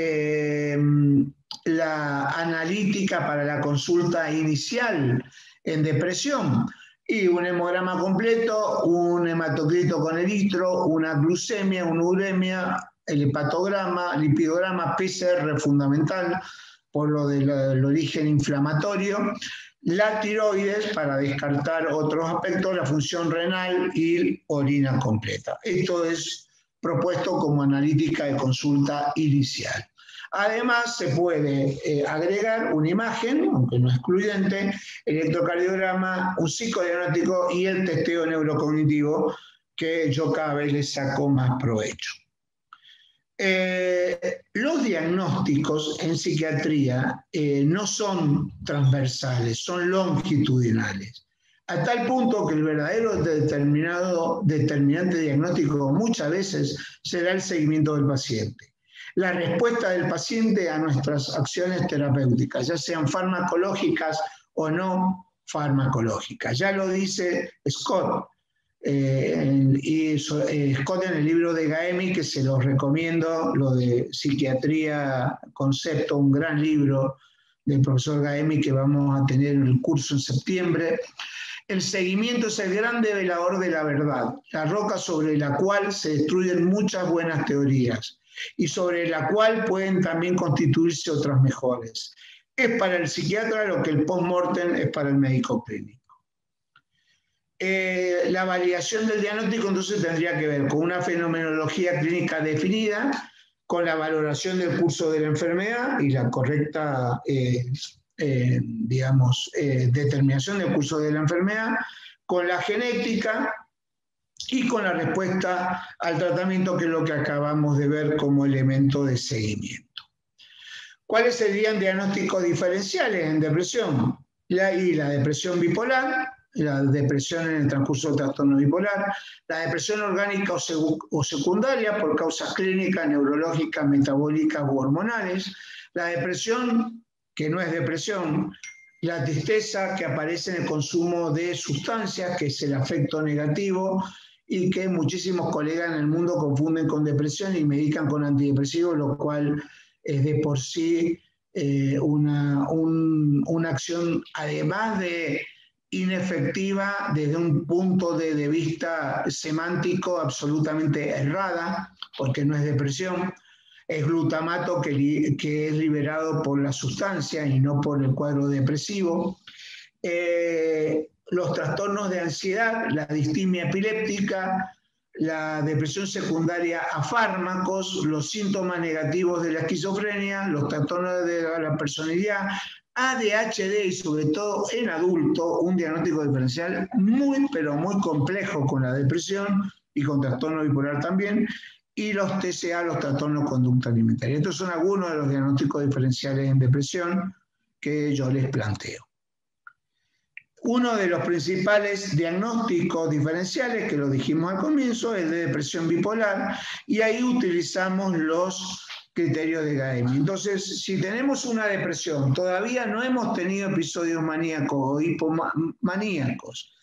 S1: la analítica para la consulta inicial en depresión? Y un hemograma completo, un hematocrito con eritro, una glucemia, una uremia, el hepatograma, lipidograma, PCR fundamental por lo del origen inflamatorio, la tiroides para descartar otros aspectos, la función renal y orina completa. Esto es propuesto como analítica de consulta inicial. Además, se puede agregar una imagen, aunque no excluyente, electrocardiograma, un psicodiagnóstico y el testeo neurocognitivo, que yo cada vez le saco más provecho. Los diagnósticos en psiquiatría no son transversales, son longitudinales. A tal punto que el verdadero determinante diagnóstico muchas veces será el seguimiento del paciente. La respuesta del paciente a nuestras acciones terapéuticas, ya sean farmacológicas o no farmacológicas. Ya lo dice Scott, Scott en el libro de Gaemi, que se los recomiendo, lo de Psiquiatría Concepto, un gran libro del profesor Gaemi que vamos a tener en el curso en septiembre. El seguimiento es el gran develador de la verdad, la roca sobre la cual se destruyen muchas buenas teorías y sobre la cual pueden también constituirse otras mejores. Es para el psiquiatra lo que el post-mortem es para el médico clínico. La validación del diagnóstico entonces tendría que ver con una fenomenología clínica definida, con la valoración del curso de la enfermedad y la correcta, determinación del curso de la enfermedad, con la genética y con la respuesta al tratamiento, que es lo que acabamos de ver como elemento de seguimiento. ¿Cuáles serían diagnósticos diferenciales en depresión? La depresión bipolar, la depresión en el transcurso del trastorno bipolar, la depresión orgánica o secundaria por causas clínicas, neurológicas, metabólicas u hormonales, la depresión que no es depresión, la tristeza que aparece en el consumo de sustancias, que es el afecto negativo, y que muchísimos colegas en el mundo confunden con depresión y medican con antidepresivos, lo cual es de por sí una acción, además de inefectiva desde un punto de vista semántico, absolutamente errada, porque no es depresión, es glutamato que es liberado por la sustancia y no por el cuadro depresivo. Los trastornos de ansiedad, la distimia epiléptica, la depresión secundaria a fármacos, los síntomas negativos de la esquizofrenia, los trastornos de la personalidad, ADHD y sobre todo en adulto, un diagnóstico diferencial muy, pero muy complejo con la depresión y con trastorno bipolar también, y los TCA, los trastornos de conducta alimentaria. Estos son algunos de los diagnósticos diferenciales en depresión que yo les planteo. Uno de los principales diagnósticos diferenciales, que lo dijimos al comienzo, es de depresión bipolar, y ahí utilizamos los criterios de Gaemi. Entonces, si tenemos una depresión, todavía no hemos tenido episodios maníacos o hipomaníacos,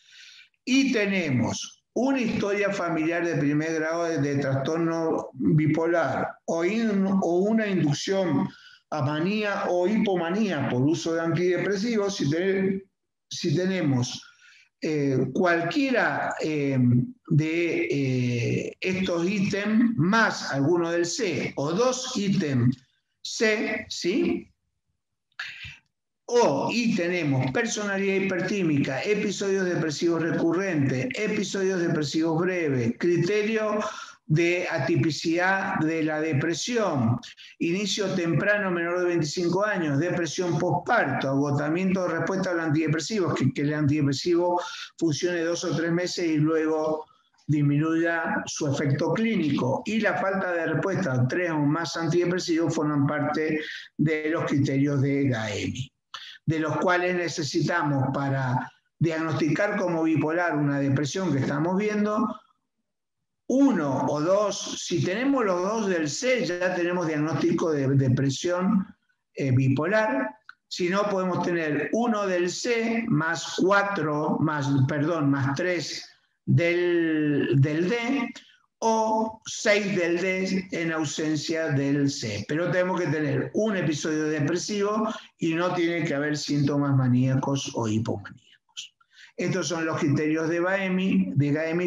S1: y tenemos una historia familiar de primer grado de trastorno bipolar o una inducción a manía o hipomanía por uso de antidepresivos, si tenemos cualquiera de estos ítems más alguno del C o dos ítems C, ¿sí? Y tenemos personalidad hipertímica, episodios depresivos recurrentes, episodios depresivos breves, criterio de atipicidad de la depresión, inicio temprano menor de 25 años, depresión postparto, agotamiento de respuesta a los antidepresivos, que el antidepresivo funcione 2 o 3 meses y luego disminuya su efecto clínico, y la falta de respuesta a 3 o más antidepresivos forman parte de los criterios de Gaemi, de los cuales necesitamos para diagnosticar como bipolar una depresión que estamos viendo, 1 o 2, si tenemos los 2 del C, ya tenemos diagnóstico de depresión bipolar. Si no, podemos tener 1 del C más 3 del D, o 6 del D en ausencia del C. Pero tenemos que tener un episodio depresivo y no tiene que haber síntomas maníacos o hipomaníacos. Estos son los criterios de Gaemi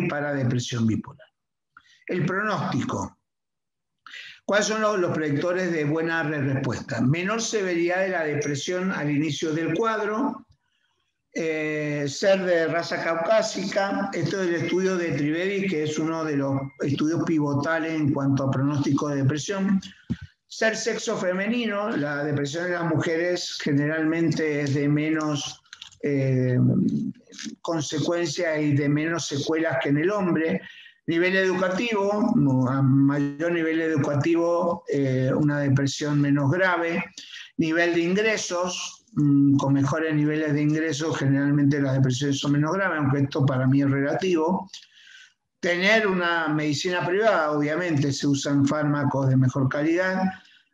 S1: para depresión bipolar. El pronóstico. ¿Cuáles son los predictores de buena respuesta? Menor severidad de la depresión al inicio del cuadro, ser de raza caucásica. Esto es el estudio de Trivedi, que es uno de los estudios pivotales en cuanto a pronóstico de depresión. Ser sexo femenino, la depresión en las mujeres generalmente es de menos consecuencias y de menos secuelas que en el hombre. Nivel educativo, a mayor nivel educativo, una depresión menos grave. Nivel de ingresos, con mejores niveles de ingresos, generalmente las depresiones son menos graves, aunque esto para mí es relativo. Tener una medicina privada, obviamente, se usan fármacos de mejor calidad.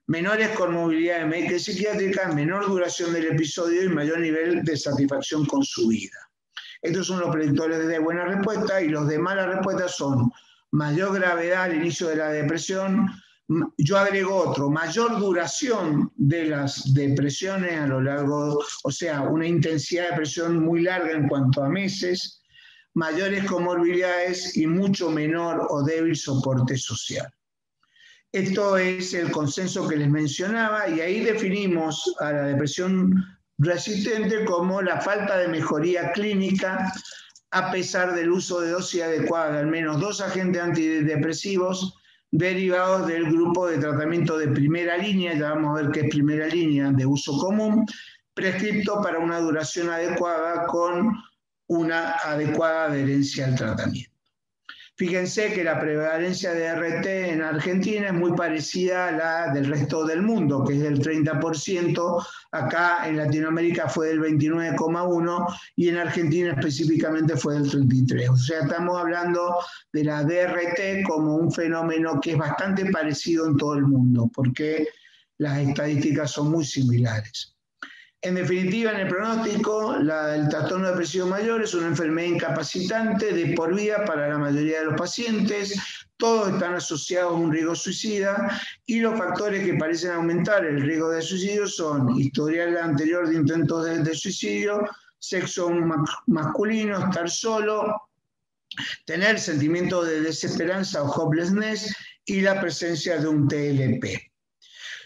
S1: Menores comorbilidades médicas y psiquiátricas, menor duración del episodio y mayor nivel de satisfacción con su vida. Estos son los predictores de buena respuesta, y los de mala respuesta son mayor gravedad al inicio de la depresión. Yo agrego otro, mayor duración de las depresiones a lo largo, o sea, una intensidad de depresión muy larga en cuanto a meses, mayores comorbilidades y mucho menor o débil soporte social. Esto es el consenso que les mencionaba, y ahí definimos a la depresión resistente como la falta de mejoría clínica a pesar del uso de dosis adecuada de al menos 2 agentes antidepresivos derivados del grupo de tratamiento de primera línea, ya vamos a ver qué es primera línea de uso común, prescripto para una duración adecuada con una adecuada adherencia al tratamiento. Fíjense que la prevalencia de RT en Argentina es muy parecida a la del resto del mundo, que es del 30%, acá en Latinoamérica fue del 29,1% y en Argentina específicamente fue del 33%. O sea, estamos hablando de la DRT como un fenómeno que es bastante parecido en todo el mundo, porque las estadísticas son muy similares. En definitiva, en el pronóstico, el trastorno depresivo mayor es una enfermedad incapacitante de por vida para la mayoría de los pacientes. Todos están asociados a un riesgo suicida y los factores que parecen aumentar el riesgo de suicidio son historial anterior de intentos de suicidio, sexo masculino, estar solo, tener sentimiento de desesperanza o hopelessness y la presencia de un TLP.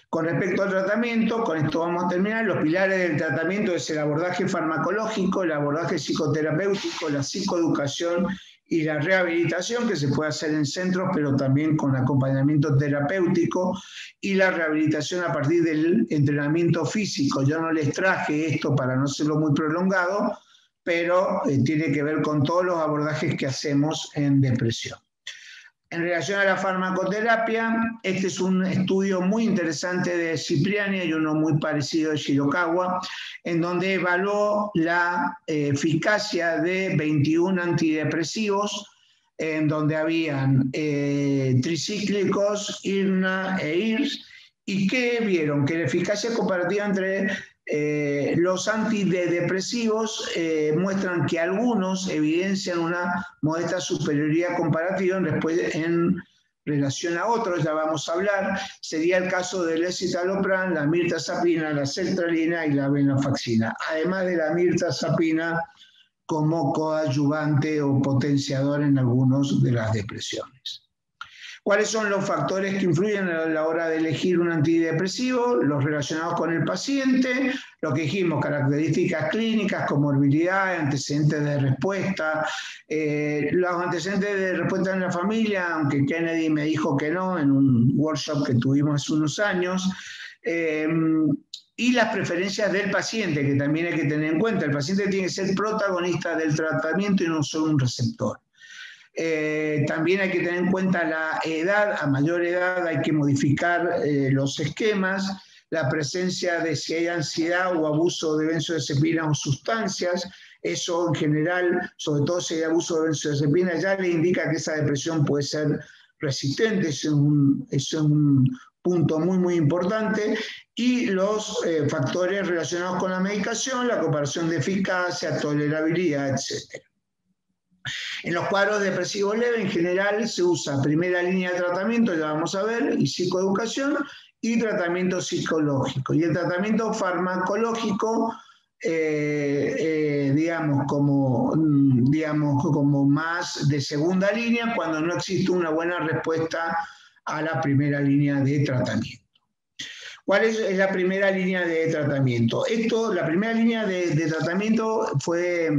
S1: Con respecto al tratamiento, con esto vamos a terminar, los pilares del tratamiento es el abordaje farmacológico, el abordaje psicoterapéutico, la psicoeducación y la rehabilitación, que se puede hacer en centros, pero también con acompañamiento terapéutico, y la rehabilitación a partir del entrenamiento físico. Yo no les traje esto para no hacerlo muy prolongado, pero tiene que ver con todos los abordajes que hacemos en depresión. En relación a la farmacoterapia, este es un estudio muy interesante de Cipriani y uno muy parecido de Shirokawa, en donde evaluó la eficacia de 21 antidepresivos, en donde habían tricíclicos, IRNA e IRS, y que vieron que la eficacia comparativa entre los antidepresivos muestran que algunos evidencian una modesta superioridad comparativa en relación a otros, ya vamos a hablar. Sería el caso del escitalopram, la mirtazapina, la sertralina y la venlafaxina, además de la mirtazapina como coadyuvante o potenciador en algunas de las depresiones. ¿Cuáles son los factores que influyen a la hora de elegir un antidepresivo? Los relacionados con el paciente, lo que dijimos, características clínicas, comorbilidad, antecedentes de respuesta, los antecedentes de respuesta en la familia, aunque Kennedy me dijo que no en un workshop que tuvimos hace unos años, y las preferencias del paciente, que también hay que tener en cuenta. El paciente tiene que ser protagonista del tratamiento y no solo un receptor. También hay que tener en cuenta la edad. A mayor edad hay que modificar los esquemas, la presencia de si hay ansiedad o abuso de benzodiazepinas o sustancias. Eso en general, sobre todo si hay abuso de benzodiazepinas, ya le indica que esa depresión puede ser resistente. Eso es un punto muy, muy importante. Y los factores relacionados con la medicación, la comparación de eficacia, tolerabilidad, etc. En los cuadros depresivos leves, en general, se usa primera línea de tratamiento, ya vamos a ver, y psicoeducación, y tratamiento psicológico. Y el tratamiento farmacológico, digamos, como más de segunda línea, cuando no existe una buena respuesta a la primera línea de tratamiento. ¿Cuál es la primera línea de tratamiento? La primera línea de tratamiento fue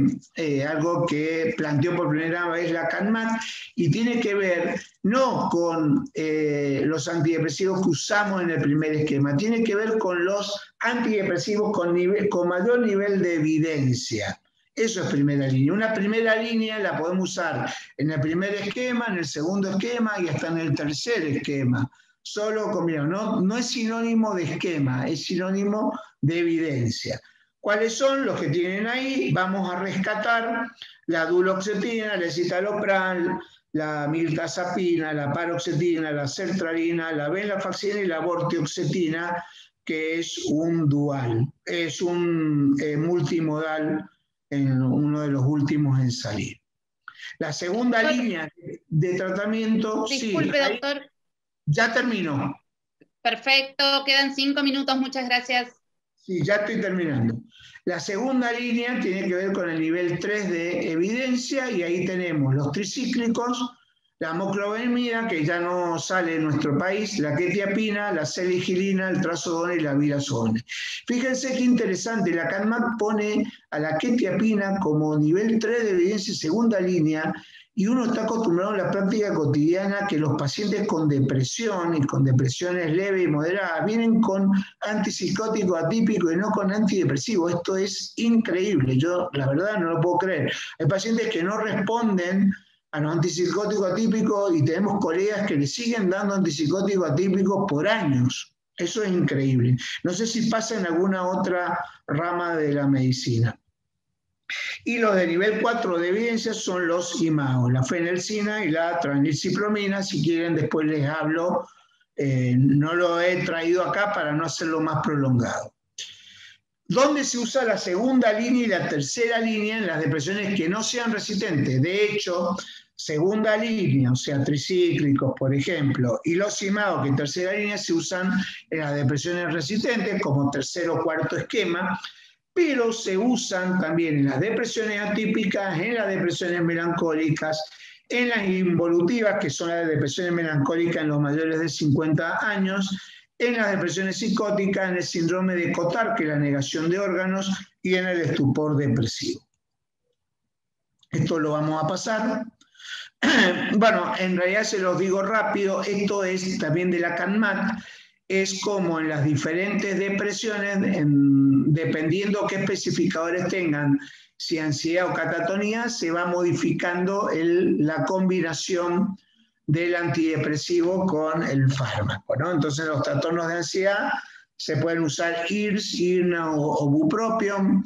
S1: algo que planteó por primera vez la CANMAT y tiene que ver no con los antidepresivos que usamos en el primer esquema, tiene que ver con los antidepresivos con mayor nivel de evidencia. Eso es primera línea. Una primera línea la podemos usar en el primer esquema, en el segundo esquema y hasta en el tercer esquema. Solo combinado, no es sinónimo de esquema, es sinónimo de evidencia. ¿Cuáles son los que tienen ahí? Vamos a rescatar la duloxetina, la escitalopram, la mirtazapina, la paroxetina, la sertralina, la venlafaxina y la vortioxetina, que es un dual, es un multimodal, en uno de los últimos en salir. La segunda línea de tratamiento...
S2: Disculpe, sí, doctor.
S1: Ya terminó.
S2: Perfecto, quedan 5 minutos, muchas gracias.
S1: Sí, ya estoy terminando. La segunda línea tiene que ver con el nivel 3 de evidencia y ahí tenemos los tricíclicos, la moclobemida, que ya no sale en nuestro país, la quetiapina, la celigilina, el trazodone y la virazone. Fíjense qué interesante, la CANMAT pone a la quetiapina como nivel 3 de evidencia segunda línea y uno está acostumbrado en la práctica cotidiana que los pacientes con depresión y con depresiones leves y moderadas vienen con antipsicótico atípico y no con antidepresivo. Esto es increíble, yo la verdad no lo puedo creer. Hay pacientes que no responden a los antipsicóticos atípicos y tenemos colegas que le siguen dando antipsicóticos atípicos por años. Eso es increíble. No sé si pasa en alguna otra rama de la medicina. Y los de nivel 4 de evidencia son los IMAO, la fenelcina y la tranilcipromina. Si quieren, después les hablo. No lo he traído acá para no hacerlo más prolongado. ¿Dónde se usa la segunda línea y la tercera línea en las depresiones que no sean resistentes? De hecho, segunda línea, o sea, tricíclicos, por ejemplo, y los IMAO, que en tercera línea se usan en las depresiones resistentes como tercer o cuarto esquema, pero se usan también en las depresiones atípicas, en las depresiones melancólicas, en las involutivas, que son las depresiones melancólicas en los mayores de 50 años, en las depresiones psicóticas, en el síndrome de Cotard, que es la negación de órganos, y en el estupor depresivo. Esto lo vamos a pasar. Bueno, en realidad se los digo rápido, esto es también de la CANMAT, es como en las diferentes depresiones, dependiendo qué especificadores tengan, si ansiedad o catatonía, se va modificando la combinación del antidepresivo con el fármaco, ¿no? Entonces los trastornos de ansiedad se pueden usar IRS, IRNA o bupropión.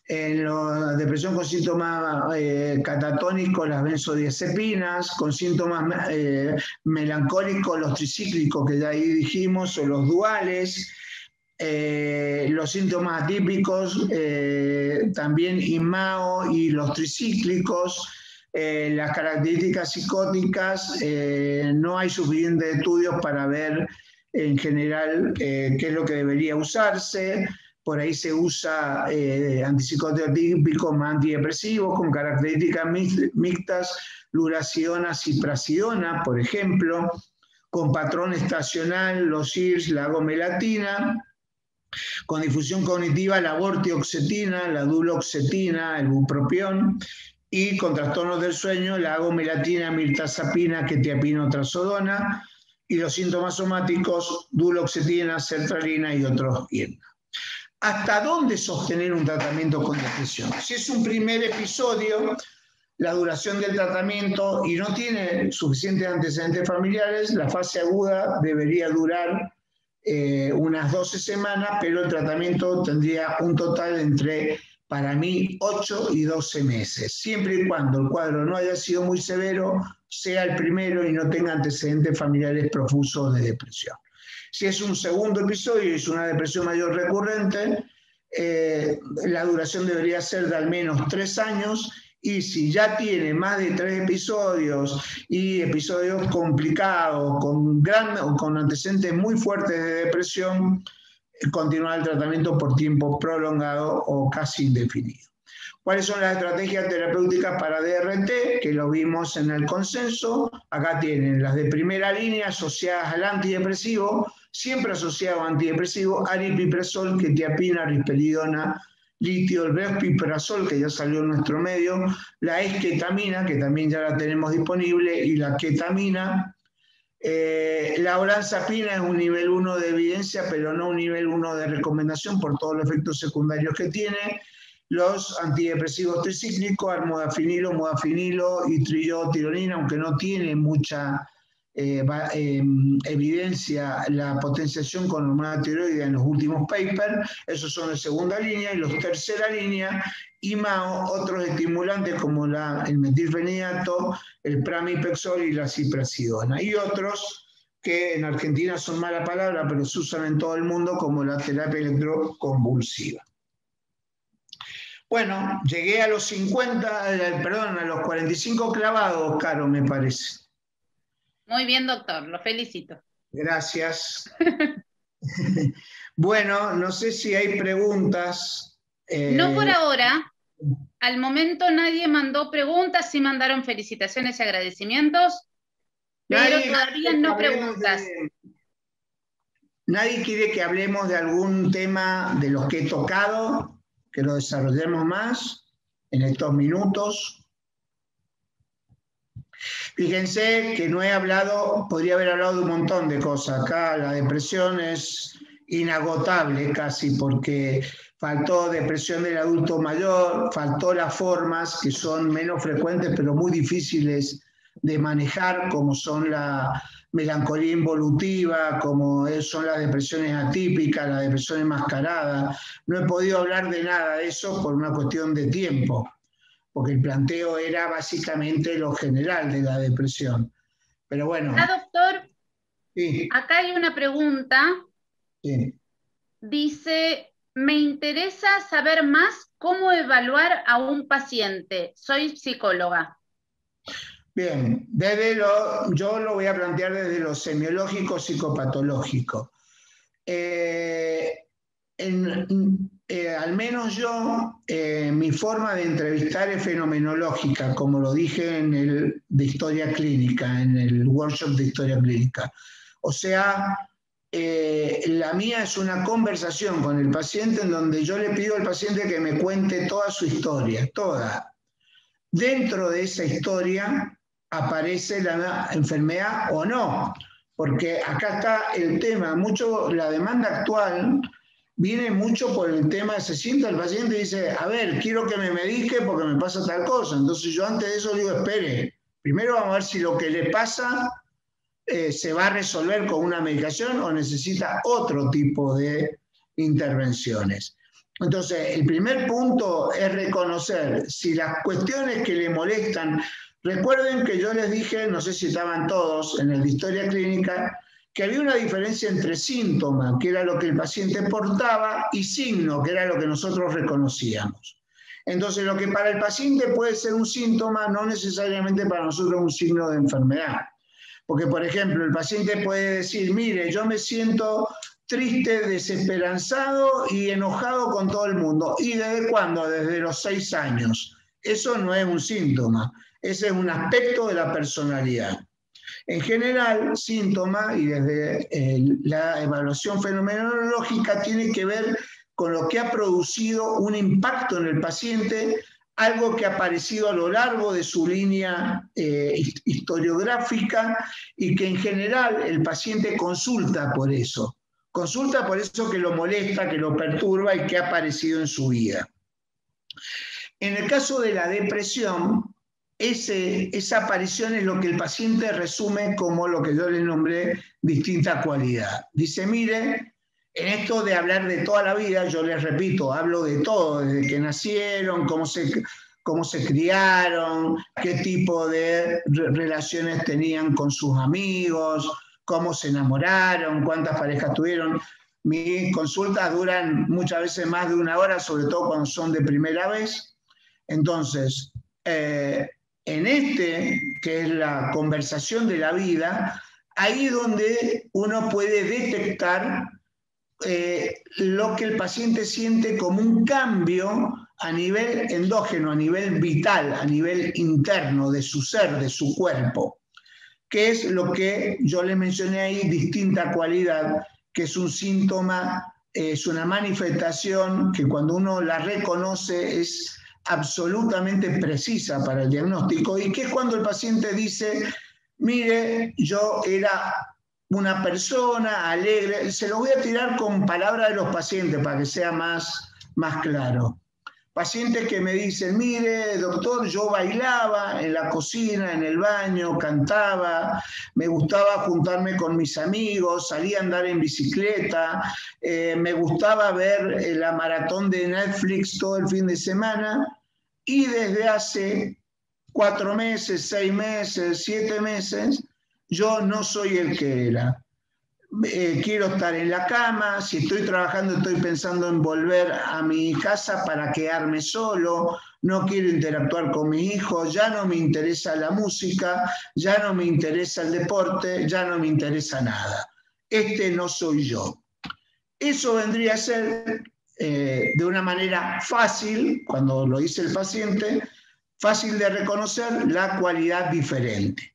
S1: En la depresión con síntomas catatónicos, las benzodiazepinas, con síntomas melancólicos, los tricíclicos que ya ahí dijimos, o los duales, los síntomas atípicos, también IMAO y los tricíclicos, las características psicóticas, no hay suficientes estudios para ver en general qué es lo que debería usarse. Por ahí se usa antipsicótico atípico más antidepresivo con características mixtas, luracidona, ciprasidona, por ejemplo, con patrón estacional, los IRS, la agomelatina, con difusión cognitiva, la vortioxetina, la duloxetina, el bupropión, y con trastornos del sueño, la agomelatina, mirtazapina, quetiapina o trazodona, y los síntomas somáticos, duloxetina, sertralina y otros IRNA. ¿Hasta dónde sostener un tratamiento con depresión? Si es un primer episodio, la duración del tratamiento y no tiene suficientes antecedentes familiares, la fase aguda debería durar unas 12 semanas, pero el tratamiento tendría un total entre, para mí, 8 y 12 meses, siempre y cuando el cuadro no haya sido muy severo, sea el primero y no tenga antecedentes familiares profusos de depresión. Si es un segundo episodio y es una depresión mayor recurrente, la duración debería ser de al menos 3 años, y si ya tiene más de 3 episodios y episodios complicados, con antecedentes muy fuertes de depresión, continuar el tratamiento por tiempo prolongado o casi indefinido. ¿Cuáles son las estrategias terapéuticas para DRT? Que lo vimos en el consenso. Acá tienen las de primera línea asociadas al antidepresivo, siempre asociado a antidepresivo, aripiprazol, quetiapina, risperidona, litio, el brexpiprazol, que ya salió en nuestro medio, la esketamina, que también ya la tenemos disponible, y la ketamina. La olanzapina es un nivel 1 de evidencia, pero no un nivel 1 de recomendación por todos los efectos secundarios que tiene. Los antidepresivos tricíclicos, modafinilo y triiotironina, aunque no tiene mucha evidencia la potenciación con hormona tiroidea en los últimos papers, esos son de segunda línea, y los tercera línea, IMAO, otros estimulantes como el metilfenidato, el pramipexol y la ciprasidona, y otros que en Argentina son mala palabra, pero se usan en todo el mundo, como la terapia electroconvulsiva. Bueno, llegué a los 45 clavados, Caro, me parece.
S2: Muy bien, doctor, lo felicito.
S1: Gracias. Bueno, no sé si hay preguntas.
S2: No por ahora. Al momento nadie mandó preguntas, sí mandaron felicitaciones y agradecimientos, pero todavía no preguntas.
S1: ¿Nadie quiere que hablemos de algún tema de los que he tocado, que lo desarrollemos más en estos minutos? Fíjense que no he hablado, podría haber hablado de un montón de cosas. Acá la depresión es inagotable casi, porque faltó depresión del adulto mayor, faltó las formas que son menos frecuentes pero muy difíciles de manejar, como son la melancolía involutiva, como son las depresiones atípicas, la depresión enmascarada. No he podido hablar de nada de eso por una cuestión de tiempo, porque el planteo era básicamente lo general de la depresión. Pero bueno.
S2: Doctor,
S1: sí.
S2: Acá hay una pregunta.
S1: Sí.
S2: Dice, me interesa saber más cómo evaluar a un paciente. Soy psicóloga.
S1: Bien, yo lo voy a plantear desde lo semiológico psicopatológico. Al menos yo, mi forma de entrevistar es fenomenológica, como lo dije de historia clínica, en el workshop de historia clínica. O sea, la mía es una conversación con el paciente en donde yo le pido al paciente que me cuente toda su historia, toda. Dentro de esa historia aparece la enfermedad o no, porque acá está el tema, la demanda actual viene mucho por el tema, se sienta el paciente y dice, a ver, quiero que me medique porque me pasa tal cosa. Entonces yo antes de eso le digo, espere, primero vamos a ver si lo que le pasa se va a resolver con una medicación o necesita otro tipo de intervenciones. Entonces, el primer punto es reconocer si las cuestiones que le molestan, recuerden que yo les dije, no sé si estaban todos en el de historia clínica, que había una diferencia entre síntoma, que era lo que el paciente portaba, y signo, que era lo que nosotros reconocíamos. Entonces, lo que para el paciente puede ser un síntoma, no necesariamente para nosotros un signo de enfermedad. Porque, por ejemplo, el paciente puede decir, mire, yo me siento triste, desesperanzado y enojado con todo el mundo. ¿Y desde cuándo? Desde los 6 años. Eso no es un síntoma, ese es un aspecto de la personalidad. En general, síntoma, y desde la evaluación fenomenológica, tiene que ver con lo que ha producido un impacto en el paciente, algo que ha aparecido a lo largo de su línea historiográfica y que en general el paciente consulta por eso que lo molesta, que lo perturba y que ha aparecido en su vida. En el caso de la depresión, esa aparición es lo que el paciente resume como lo que yo le nombré distinta cualidad. Dice, mire, en esto de hablar de toda la vida, yo les repito, hablo de todo, desde que nacieron, cómo se criaron, qué tipo de relaciones tenían con sus amigos, cómo se enamoraron, cuántas parejas tuvieron. Mis consultas duran muchas veces más de 1 hora, sobre todo cuando son de primera vez. Entonces, en que es la conversación de la vida, ahí donde uno puede detectar lo que el paciente siente como un cambio a nivel endógeno, a nivel vital, a nivel interno de su ser, de su cuerpo, que es lo que yo le mencioné ahí, distinta cualidad, que es un síntoma, es una manifestación que cuando uno la reconoce es absolutamente precisa para el diagnóstico, y que es cuando el paciente dice, mire, yo era una persona alegre, se lo voy a tirar con palabras de los pacientes para que sea más claro. Pacientes que me dicen, mire, doctor, yo bailaba en la cocina, en el baño, cantaba, me gustaba juntarme con mis amigos, salía a andar en bicicleta, me gustaba ver la maratón de Netflix todo el fin de semana, y desde hace 4 meses, 6 meses, 7 meses, yo no soy el que era. Quiero estar en la cama, si estoy trabajando estoy pensando en volver a mi casa para quedarme solo, no quiero interactuar con mis hijos, ya no me interesa la música, ya no me interesa el deporte, ya no me interesa nada. No soy yo. Eso vendría a ser, de una manera fácil, cuando lo dice el paciente, fácil de reconocer la cualidad diferente.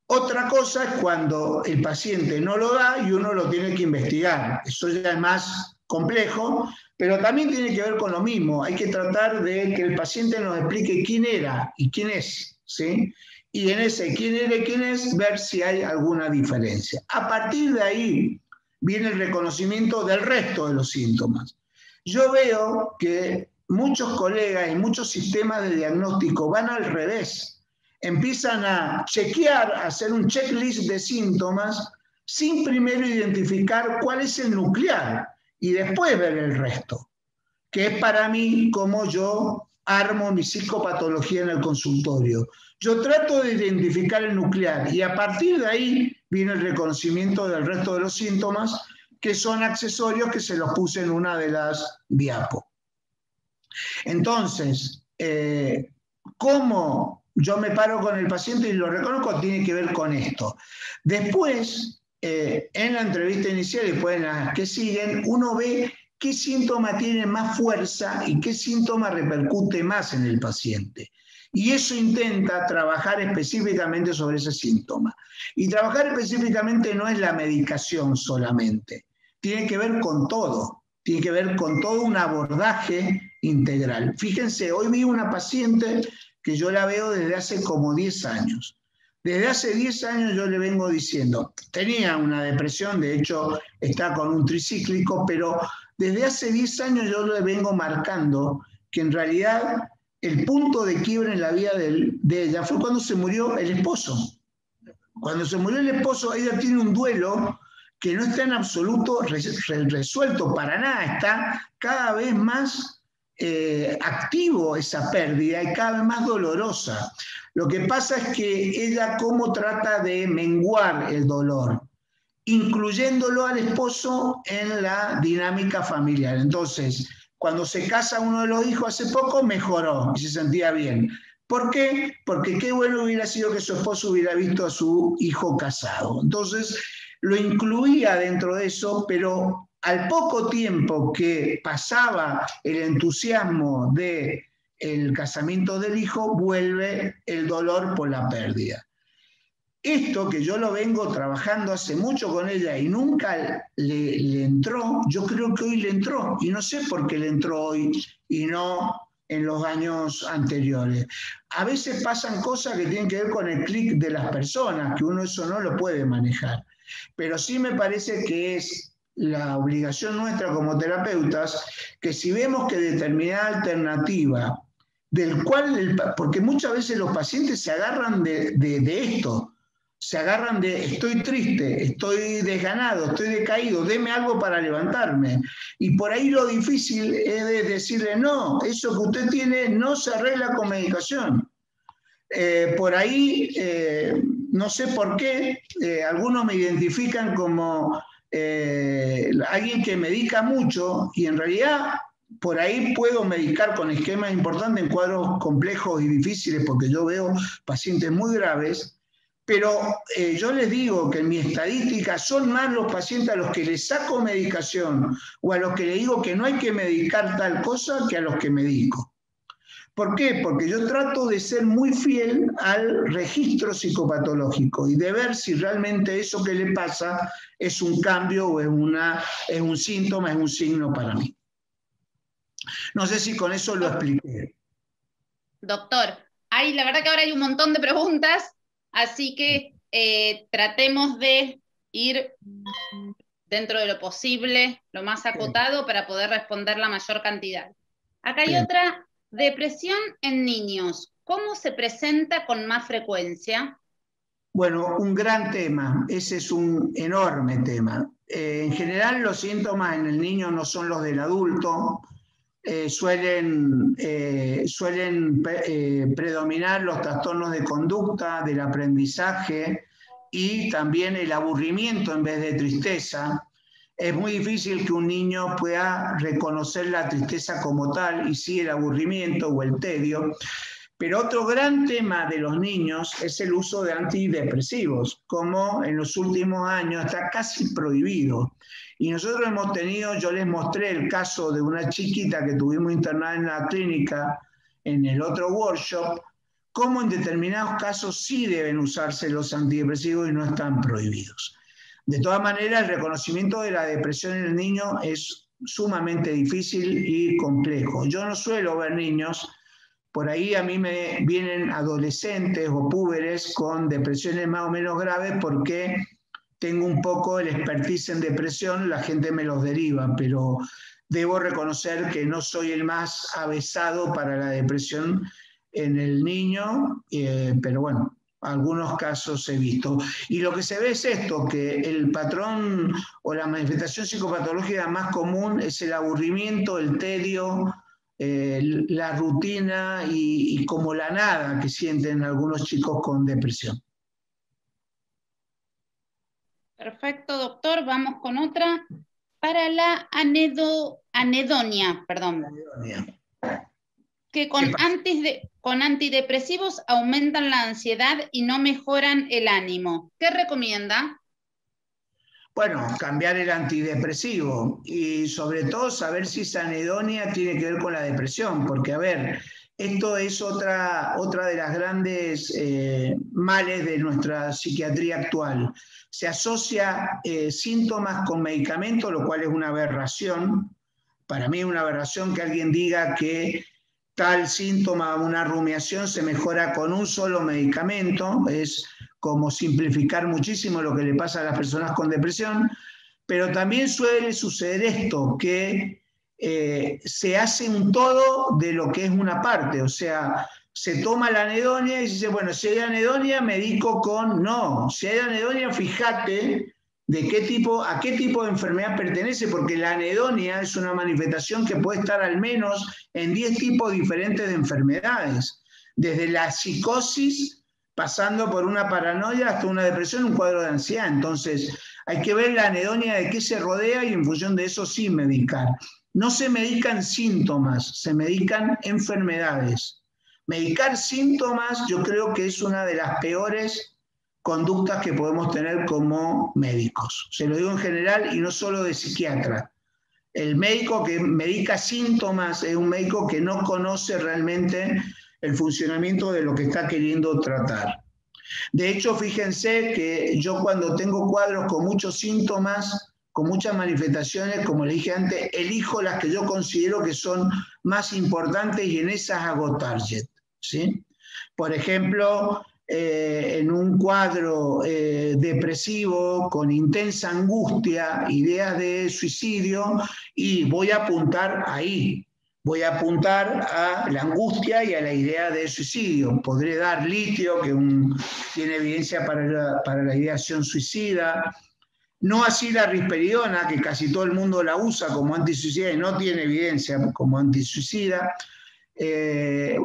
S1: Otra cosa es cuando el paciente no lo da y uno lo tiene que investigar. Eso ya es más complejo, pero también tiene que ver con lo mismo. Hay que tratar de que el paciente nos explique quién era y quién es, ¿sí? Y en ese quién eres, quién es, ver si hay alguna diferencia. A partir de ahí viene el reconocimiento del resto de los síntomas. Yo veo que muchos colegas y muchos sistemas de diagnóstico van al revés. Empiezan a chequear, a hacer un checklist de síntomas sin primero identificar cuál es el nuclear y después ver el resto, que es para mí como yo armo mi psicopatología en el consultorio. Yo trato de identificar el nuclear y a partir de ahí viene el reconocimiento del resto de los síntomas, que son accesorios que se los puse en una de las diapos. Entonces, ¿cómo yo me paro con el paciente y lo reconozco? Tiene que ver con esto. Después, en la entrevista inicial y después en las que siguen, uno ve qué síntoma tiene más fuerza y qué síntoma repercute más en el paciente. Y eso intenta trabajar específicamente sobre ese síntoma. Y trabajar específicamente no es la medicación solamente, tiene que ver con todo, tiene que ver con todo un abordaje integral. Fíjense, hoy vi una paciente que yo la veo desde hace como 10 años. Desde hace 10 años yo le vengo diciendo, tenía una depresión, de hecho está con un tricíclico, pero desde hace 10 años yo le vengo marcando que en realidad el punto de quiebre en la vida de ella fue cuando se murió el esposo. Cuando se murió el esposo, ella tiene un duelo que no está en absoluto resuelto para nada, está cada vez más activo esa pérdida y cada vez más dolorosa. Lo que pasa es que ella cómo trata de menguar el dolor, incluyéndolo al esposo en la dinámica familiar. Entonces, cuando se casa uno de los hijos hace poco, mejoró y se sentía bien. ¿Por qué? Porque qué bueno hubiera sido que su esposo hubiera visto a su hijo casado. Entonces, lo incluía dentro de eso, pero al poco tiempo que pasaba el entusiasmo del casamiento del hijo, vuelve el dolor por la pérdida. Esto que yo lo vengo trabajando hace mucho con ella y nunca le entró, yo creo que hoy le entró, y no sé por qué le entró hoy y no en los años anteriores. A veces pasan cosas que tienen que ver con el clic de las personas, que uno eso no lo puede manejar, pero sí me parece que es la obligación nuestra como terapeutas, que si vemos que determinada alternativa, del cual, porque muchas veces los pacientes se agarran de esto, se agarran de estoy triste, estoy desganado, estoy decaído, deme algo para levantarme. Y por ahí lo difícil es de decirle, no, eso que usted tiene no se arregla con medicación. Por ahí, no sé por qué, algunos me identifican como alguien que medica mucho y en realidad por ahí puedo medicar con esquemas importantes en cuadros complejos y difíciles porque yo veo pacientes muy graves. Pero yo les digo que en mi estadística son más los pacientes a los que les saco medicación o a los que les digo que no hay que medicar tal cosa que a los que medico. ¿Por qué? Porque yo trato de ser muy fiel al registro psicopatológico y de ver si realmente eso que le pasa es un cambio o es un síntoma, es un signo para mí. No sé si con eso lo expliqué.
S2: Doctor, la verdad que ahora hay un montón de preguntas. Así que tratemos de ir dentro de lo posible, lo más acotado, para poder responder la mayor cantidad. Acá hay otra, depresión en niños. ¿Cómo se presenta con más frecuencia?
S1: Bueno, un gran tema, ese es un enorme tema. En general los síntomas en el niño no son los del adulto, suelen predominar los trastornos de conducta, del aprendizaje y también el aburrimiento en vez de tristeza. Es muy difícil que un niño pueda reconocer la tristeza como tal y sí el aburrimiento o el tedio. Pero otro gran tema de los niños es el uso de antidepresivos, como en los últimos años está casi prohibido. Y nosotros hemos tenido, yo les mostré el caso de una chiquita que tuvimos internada en la clínica en el otro workshop, cómo en determinados casos sí deben usarse los antidepresivos y no están prohibidos. De todas maneras, el reconocimiento de la depresión en el niño es sumamente difícil y complejo. Yo no suelo ver niños por ahí a mí me vienen adolescentes o púberes con depresiones más o menos graves porque tengo un poco el expertise en depresión, la gente me los deriva, pero debo reconocer que no soy el más avesado para la depresión en el niño, pero bueno, algunos casos he visto. Y lo que se ve es esto, que el patrón o la manifestación psicopatológica más común es el aburrimiento, el tedio, la rutina y como la nada que sienten algunos chicos con depresión.
S2: Perfecto, doctor. Vamos con otra. Para la anedonia, perdón. Anedonia. Que con antidepresivos aumentan la ansiedad y no mejoran el ánimo. ¿Qué recomienda?
S1: Bueno, cambiar el antidepresivo y sobre todo saber si esa anedonia tiene que ver con la depresión, porque a ver, esto es otra de las grandes males de nuestra psiquiatría actual. Se asocia síntomas con medicamentos, lo cual es una aberración. Para mí es una aberración que alguien diga que tal síntoma, una rumiación, se mejora con un solo medicamento. Es como simplificar muchísimo lo que le pasa a las personas con depresión, pero también suele suceder esto, que se hace un todo de lo que es una parte, o sea, se toma la anedonia y se dice, bueno, si hay anedonia, medico con... No, si hay anedonia, fíjate de a qué tipo de enfermedad pertenece, porque la anedonia es una manifestación que puede estar al menos en 10 tipos diferentes de enfermedades, desde la psicosis, pasando por una paranoia hasta una depresión, un cuadro de ansiedad. Entonces, hay que ver la anedonia de qué se rodea y en función de eso sí medicar. No se medican síntomas, se medican enfermedades. Medicar síntomas yo creo que es una de las peores conductas que podemos tener como médicos. Se lo digo en general y no solo de psiquiatra. El médico que medica síntomas es un médico que no conoce realmente el funcionamiento de lo que está queriendo tratar. De hecho, fíjense que yo cuando tengo cuadros con muchos síntomas, con muchas manifestaciones, como le dije antes, elijo las que yo considero que son más importantes y en esas hago target, ¿sí? Por ejemplo, en un cuadro depresivo con intensa angustia, ideas de suicidio, y voy a apuntar ahí. Voy a apuntar a la angustia y a la idea de suicidio. Podré dar litio, que tiene evidencia para la ideación suicida. No así la risperidona, que casi todo el mundo la usa como antisuicida y no tiene evidencia como antisuicida.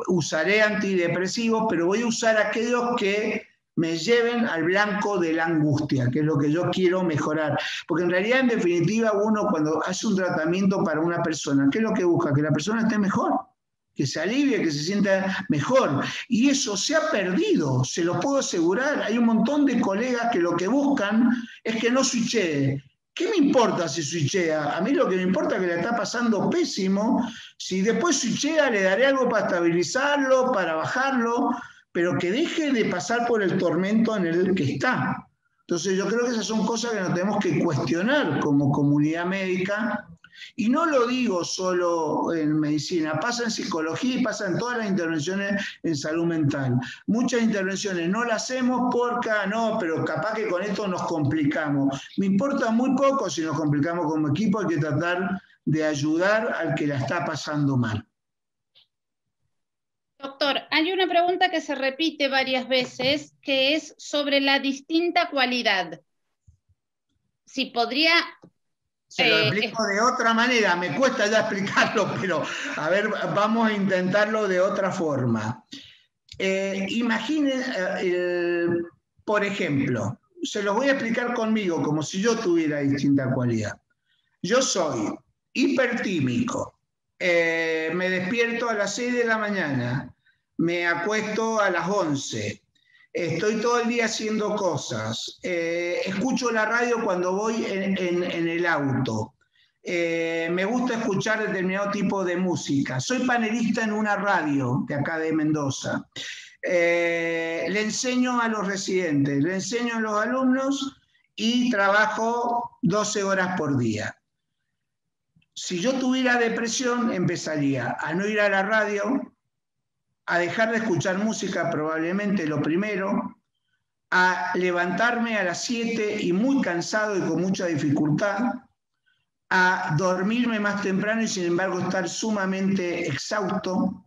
S1: Usaré antidepresivos, pero voy a usar aquellos que me lleven al blanco de la angustia, que es lo que yo quiero mejorar. Porque en realidad, en definitiva, uno cuando hace un tratamiento para una persona, ¿qué es lo que busca? Que la persona esté mejor, que se alivie, que se sienta mejor. Y eso se ha perdido, se lo puedo asegurar. Hay un montón de colegas que lo que buscan es que no switchee. ¿Qué me importa si switchea? A mí lo que me importa es que le está pasando pésimo. Si después switchea, le daré algo para estabilizarlo, para bajarlo, pero que deje de pasar por el tormento en el que está. Entonces yo creo que esas son cosas que nos tenemos que cuestionar como comunidad médica. Y no lo digo solo en medicina, pasa en psicología y pasa en todas las intervenciones en salud mental. Muchas intervenciones no las hacemos porque, no, pero capaz que con esto nos complicamos. Me importa muy poco si nos complicamos como equipo, hay que tratar de ayudar al que la está pasando mal.
S2: Doctor, hay una pregunta que se repite varias veces, que es sobre la distinta cualidad. Si podría...
S1: Se lo explico de otra manera, me cuesta ya explicarlo, pero a ver, vamos a intentarlo de otra forma. Imaginen, por ejemplo, se los voy a explicar conmigo, como si yo tuviera distinta cualidad. Yo soy hipertímico, me despierto a las 6 de la mañana, me acuesto a las 11, estoy todo el día haciendo cosas, escucho la radio cuando voy en el auto, me gusta escuchar determinado tipo de música, soy panelista en una radio de acá de Mendoza, le enseño a los residentes, le enseño a los alumnos y trabajo 12 horas por día. Si yo tuviera depresión, empezaría a no ir a la radio, a dejar de escuchar música, probablemente lo primero, a levantarme a las 7 y muy cansado y con mucha dificultad, a dormirme más temprano y sin embargo estar sumamente exhausto,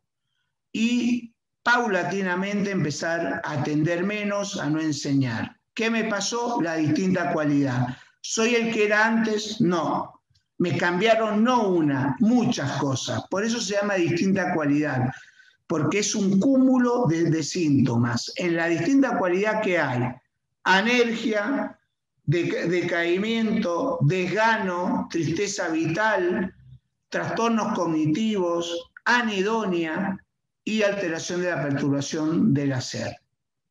S1: y paulatinamente empezar a atender menos, a no enseñar. ¿Qué me pasó? La distinta cualidad. ¿Soy el que era antes? No. Me cambiaron no una, muchas cosas. Por eso se llama distinta cualidad, porque es un cúmulo de síntomas. En la distinta cualidad que hay, anergia, decaimiento, desgano, tristeza vital, trastornos cognitivos, anedonia y alteración de la perturbación del hacer.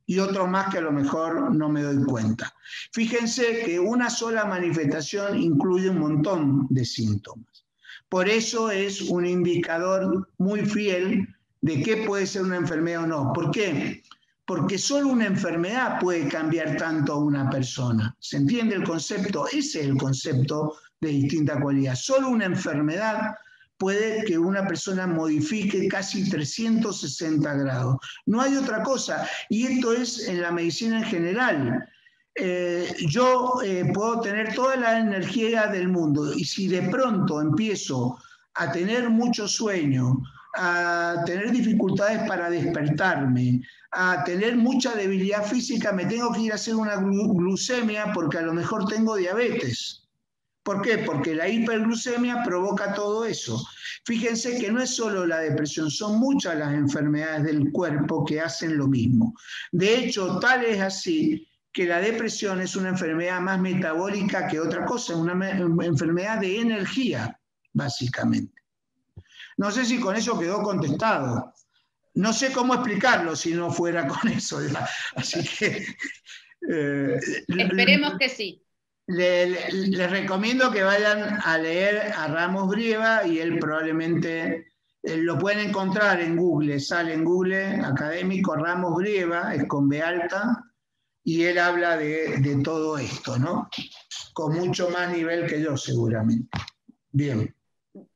S1: Y otros más que a lo mejor no me doy cuenta. Fíjense que una sola manifestación incluye un montón de síntomas. Por eso es un indicador muy fiel de qué puede ser una enfermedad o no. ¿Por qué? Porque solo una enfermedad puede cambiar tanto a una persona. ¿Se entiende el concepto? Ese es el concepto de distinta cualidad. Solo una enfermedad puede que una persona modifique casi 360 grados. No hay otra cosa. Y esto es en la medicina en general. Yo puedo tener toda la energía del mundo y si de pronto empiezo a tener mucho sueño, a tener dificultades para despertarme, a tener mucha debilidad física, me tengo que ir a hacer una glucemia porque a lo mejor tengo diabetes. ¿Por qué? Porque la hiperglucemia provoca todo eso. Fíjense que no es solo la depresión, son muchas las enfermedades del cuerpo que hacen lo mismo. De hecho, tal es así que la depresión es una enfermedad más metabólica que otra cosa, una enfermedad de energía, básicamente. No sé si con eso quedó contestado. No sé cómo explicarlo si no fuera con eso. Así que...
S2: esperemos que sí.
S1: Les recomiendo que vayan a leer a Ramos Brieva y él probablemente lo pueden encontrar en Google, sale en Google académico Ramos Brieva, es con B alta, y él habla de todo esto, ¿no? Con mucho más nivel que yo seguramente. Bien.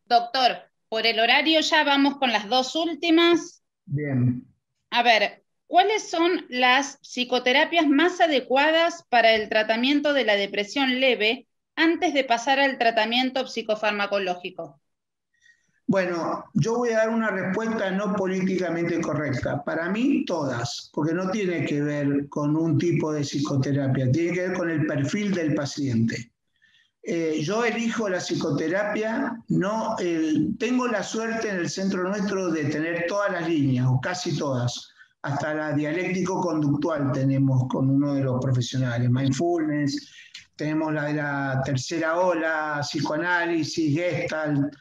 S2: Doctor, por el horario ya vamos con las dos últimas.
S1: Bien.
S2: A ver, ¿cuáles son las psicoterapias más adecuadas para el tratamiento de la depresión leve antes de pasar al tratamiento psicofarmacológico?
S1: Bueno, yo voy a dar una respuesta no políticamente correcta. Para mí, todas, porque no tiene que ver con un tipo de psicoterapia, tiene que ver con el perfil del paciente. Yo elijo la psicoterapia, no, tengo la suerte en el centro nuestro de tener todas las líneas, o casi todas, hasta la dialéctico-conductual tenemos con uno de los profesionales, mindfulness, tenemos la de la tercera ola, psicoanálisis, gestalt,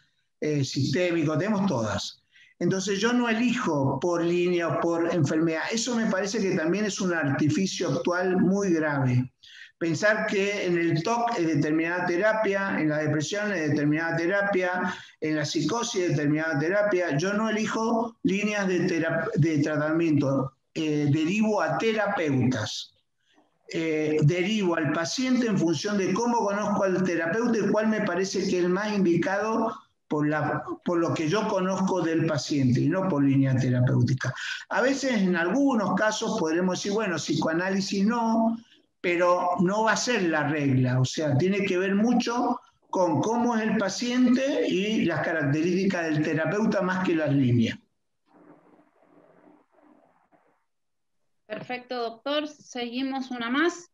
S1: sistémico, tenemos todas. Entonces yo no elijo por línea o por enfermedad, eso me parece que también es un artificio actual muy grave. Pensar que en el TOC es determinada terapia, en la depresión es determinada terapia, en la psicosis es determinada terapia. Yo no elijo líneas de tratamiento, derivo a terapeutas. Derivo al paciente en función de cómo conozco al terapeuta y cuál me parece que es el más indicado por lo que yo conozco del paciente y no por línea terapéutica. A veces en algunos casos podremos decir, bueno, psicoanálisis no, pero no va a ser la regla, o sea, tiene que ver mucho con cómo es el paciente y las características del terapeuta más que las líneas.
S2: Perfecto, doctor. Seguimos una más.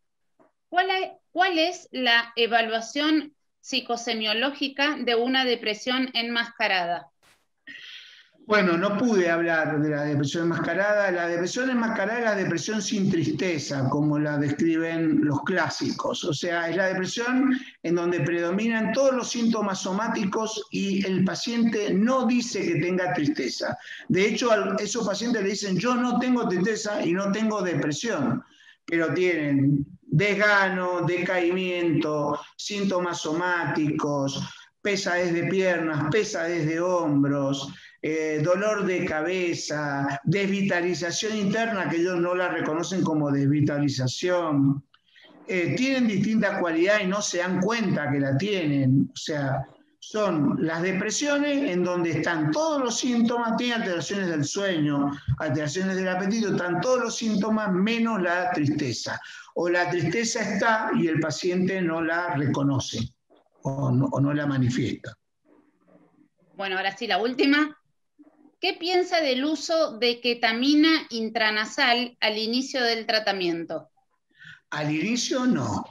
S2: ¿Cuál es la evaluación psicosemiológica de una depresión enmascarada?
S1: Bueno, no pude hablar de la depresión enmascarada. La depresión enmascarada es la depresión sin tristeza, como la describen los clásicos. O sea, es la depresión en donde predominan todos los síntomas somáticos y el paciente no dice que tenga tristeza. De hecho, a esos pacientes le dicen, yo no tengo tristeza y no tengo depresión, pero tienen desgano, decaimiento, síntomas somáticos, pesadez de piernas, pesadez de hombros, dolor de cabeza, desvitalización interna, que ellos no la reconocen como desvitalización. Tienen distintas cualidades y no se dan cuenta que la tienen. O sea, son las depresiones en donde están todos los síntomas, tiene alteraciones del sueño, alteraciones del apetito, están todos los síntomas menos la tristeza. O la tristeza está y el paciente no la reconoce o no la manifiesta.
S2: Bueno, ahora sí, la última. ¿Qué piensa del uso de ketamina intranasal al inicio del tratamiento?
S1: Al inicio no.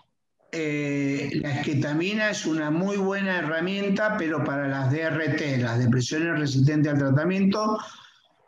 S1: La esketamina es una muy buena herramienta, pero para las DRT, las depresiones resistentes al tratamiento,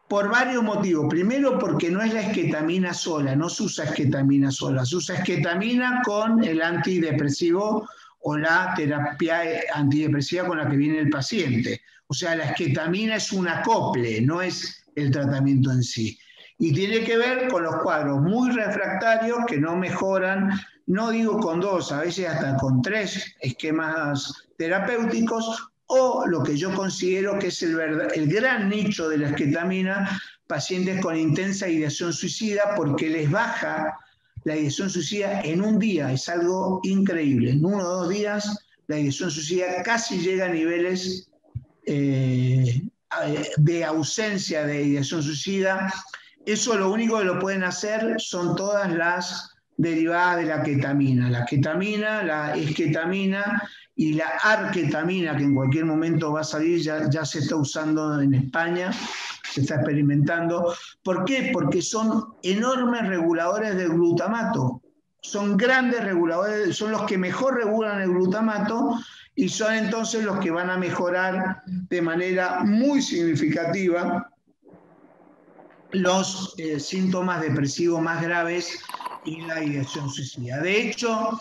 S1: por varios motivos. Primero, porque no es la esketamina sola, no se usa esketamina sola, se usa esketamina con el antidepresivo o la terapia antidepresiva con la que viene el paciente. O sea, la esketamina es un acople, no es el tratamiento en sí. Y tiene que ver con los cuadros muy refractarios que no mejoran, no digo con 2, a veces hasta con 3 esquemas terapéuticos, o lo que yo considero que es el gran nicho de la esketamina, pacientes con intensa ideación suicida, porque les baja la ideación suicida en un día, es algo increíble. En 1 o 2 días la ideación suicida casi llega a niveles de ausencia de ideación suicida. Eso lo único que lo pueden hacer son todas las derivadas de la ketamina. La ketamina, la esketamina y la arketamina, que en cualquier momento va a salir, ya se está usando en España, se está experimentando. ¿Por qué? Porque son enormes reguladores del glutamato. Son grandes reguladores, son los que mejor regulan el glutamato y son entonces los que van a mejorar de manera muy significativa los síntomas depresivos más graves y la ideación suicida. De hecho,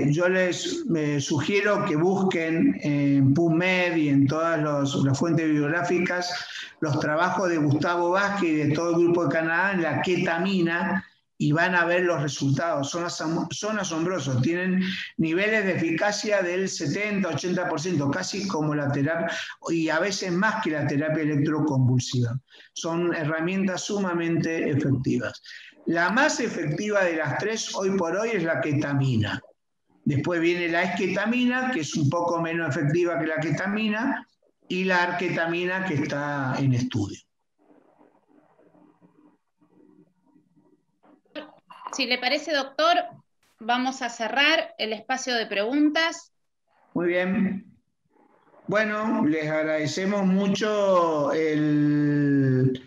S1: yo les sugiero que busquen en PubMed y en todas las fuentes bibliográficas los trabajos de Gustavo Vázquez y de todo el grupo de Canadá en la ketamina y van a ver los resultados. Son asombrosos, tienen niveles de eficacia del 70-80%, casi como la terapia, y a veces más que la terapia electroconvulsiva. Son herramientas sumamente efectivas. La más efectiva de las 3 hoy por hoy es la ketamina. Después viene la esketamina, que es un poco menos efectiva que la ketamina, y la arketamina, que está en estudio.
S2: Si le parece, doctor, vamos a cerrar el espacio de preguntas.
S1: Muy bien. Bueno, les agradecemos mucho el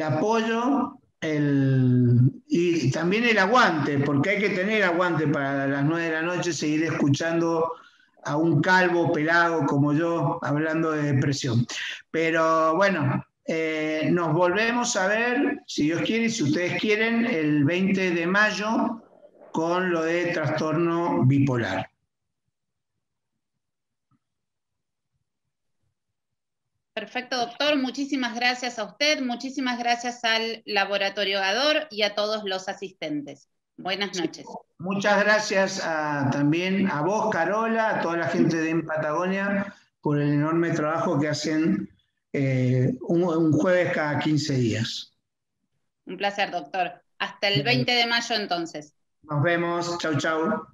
S1: apoyo y también el aguante, porque hay que tener aguante para las 9 de la noche seguir escuchando a un calvo pelado como yo hablando de depresión. Pero bueno, nos volvemos a ver, si Dios quiere y si ustedes quieren, el 20 de mayo con lo de trastorno bipolar.
S2: Perfecto, doctor. Muchísimas gracias a usted, muchísimas gracias al laboratorio Gador y a todos los asistentes. Buenas noches.
S1: Muchas gracias también a vos, Carola, a toda la gente de En Patagonia, por el enorme trabajo que hacen un jueves cada 15 días.
S2: Un placer, doctor. Hasta el 20 de mayo entonces.
S1: Nos vemos. Chau, chau.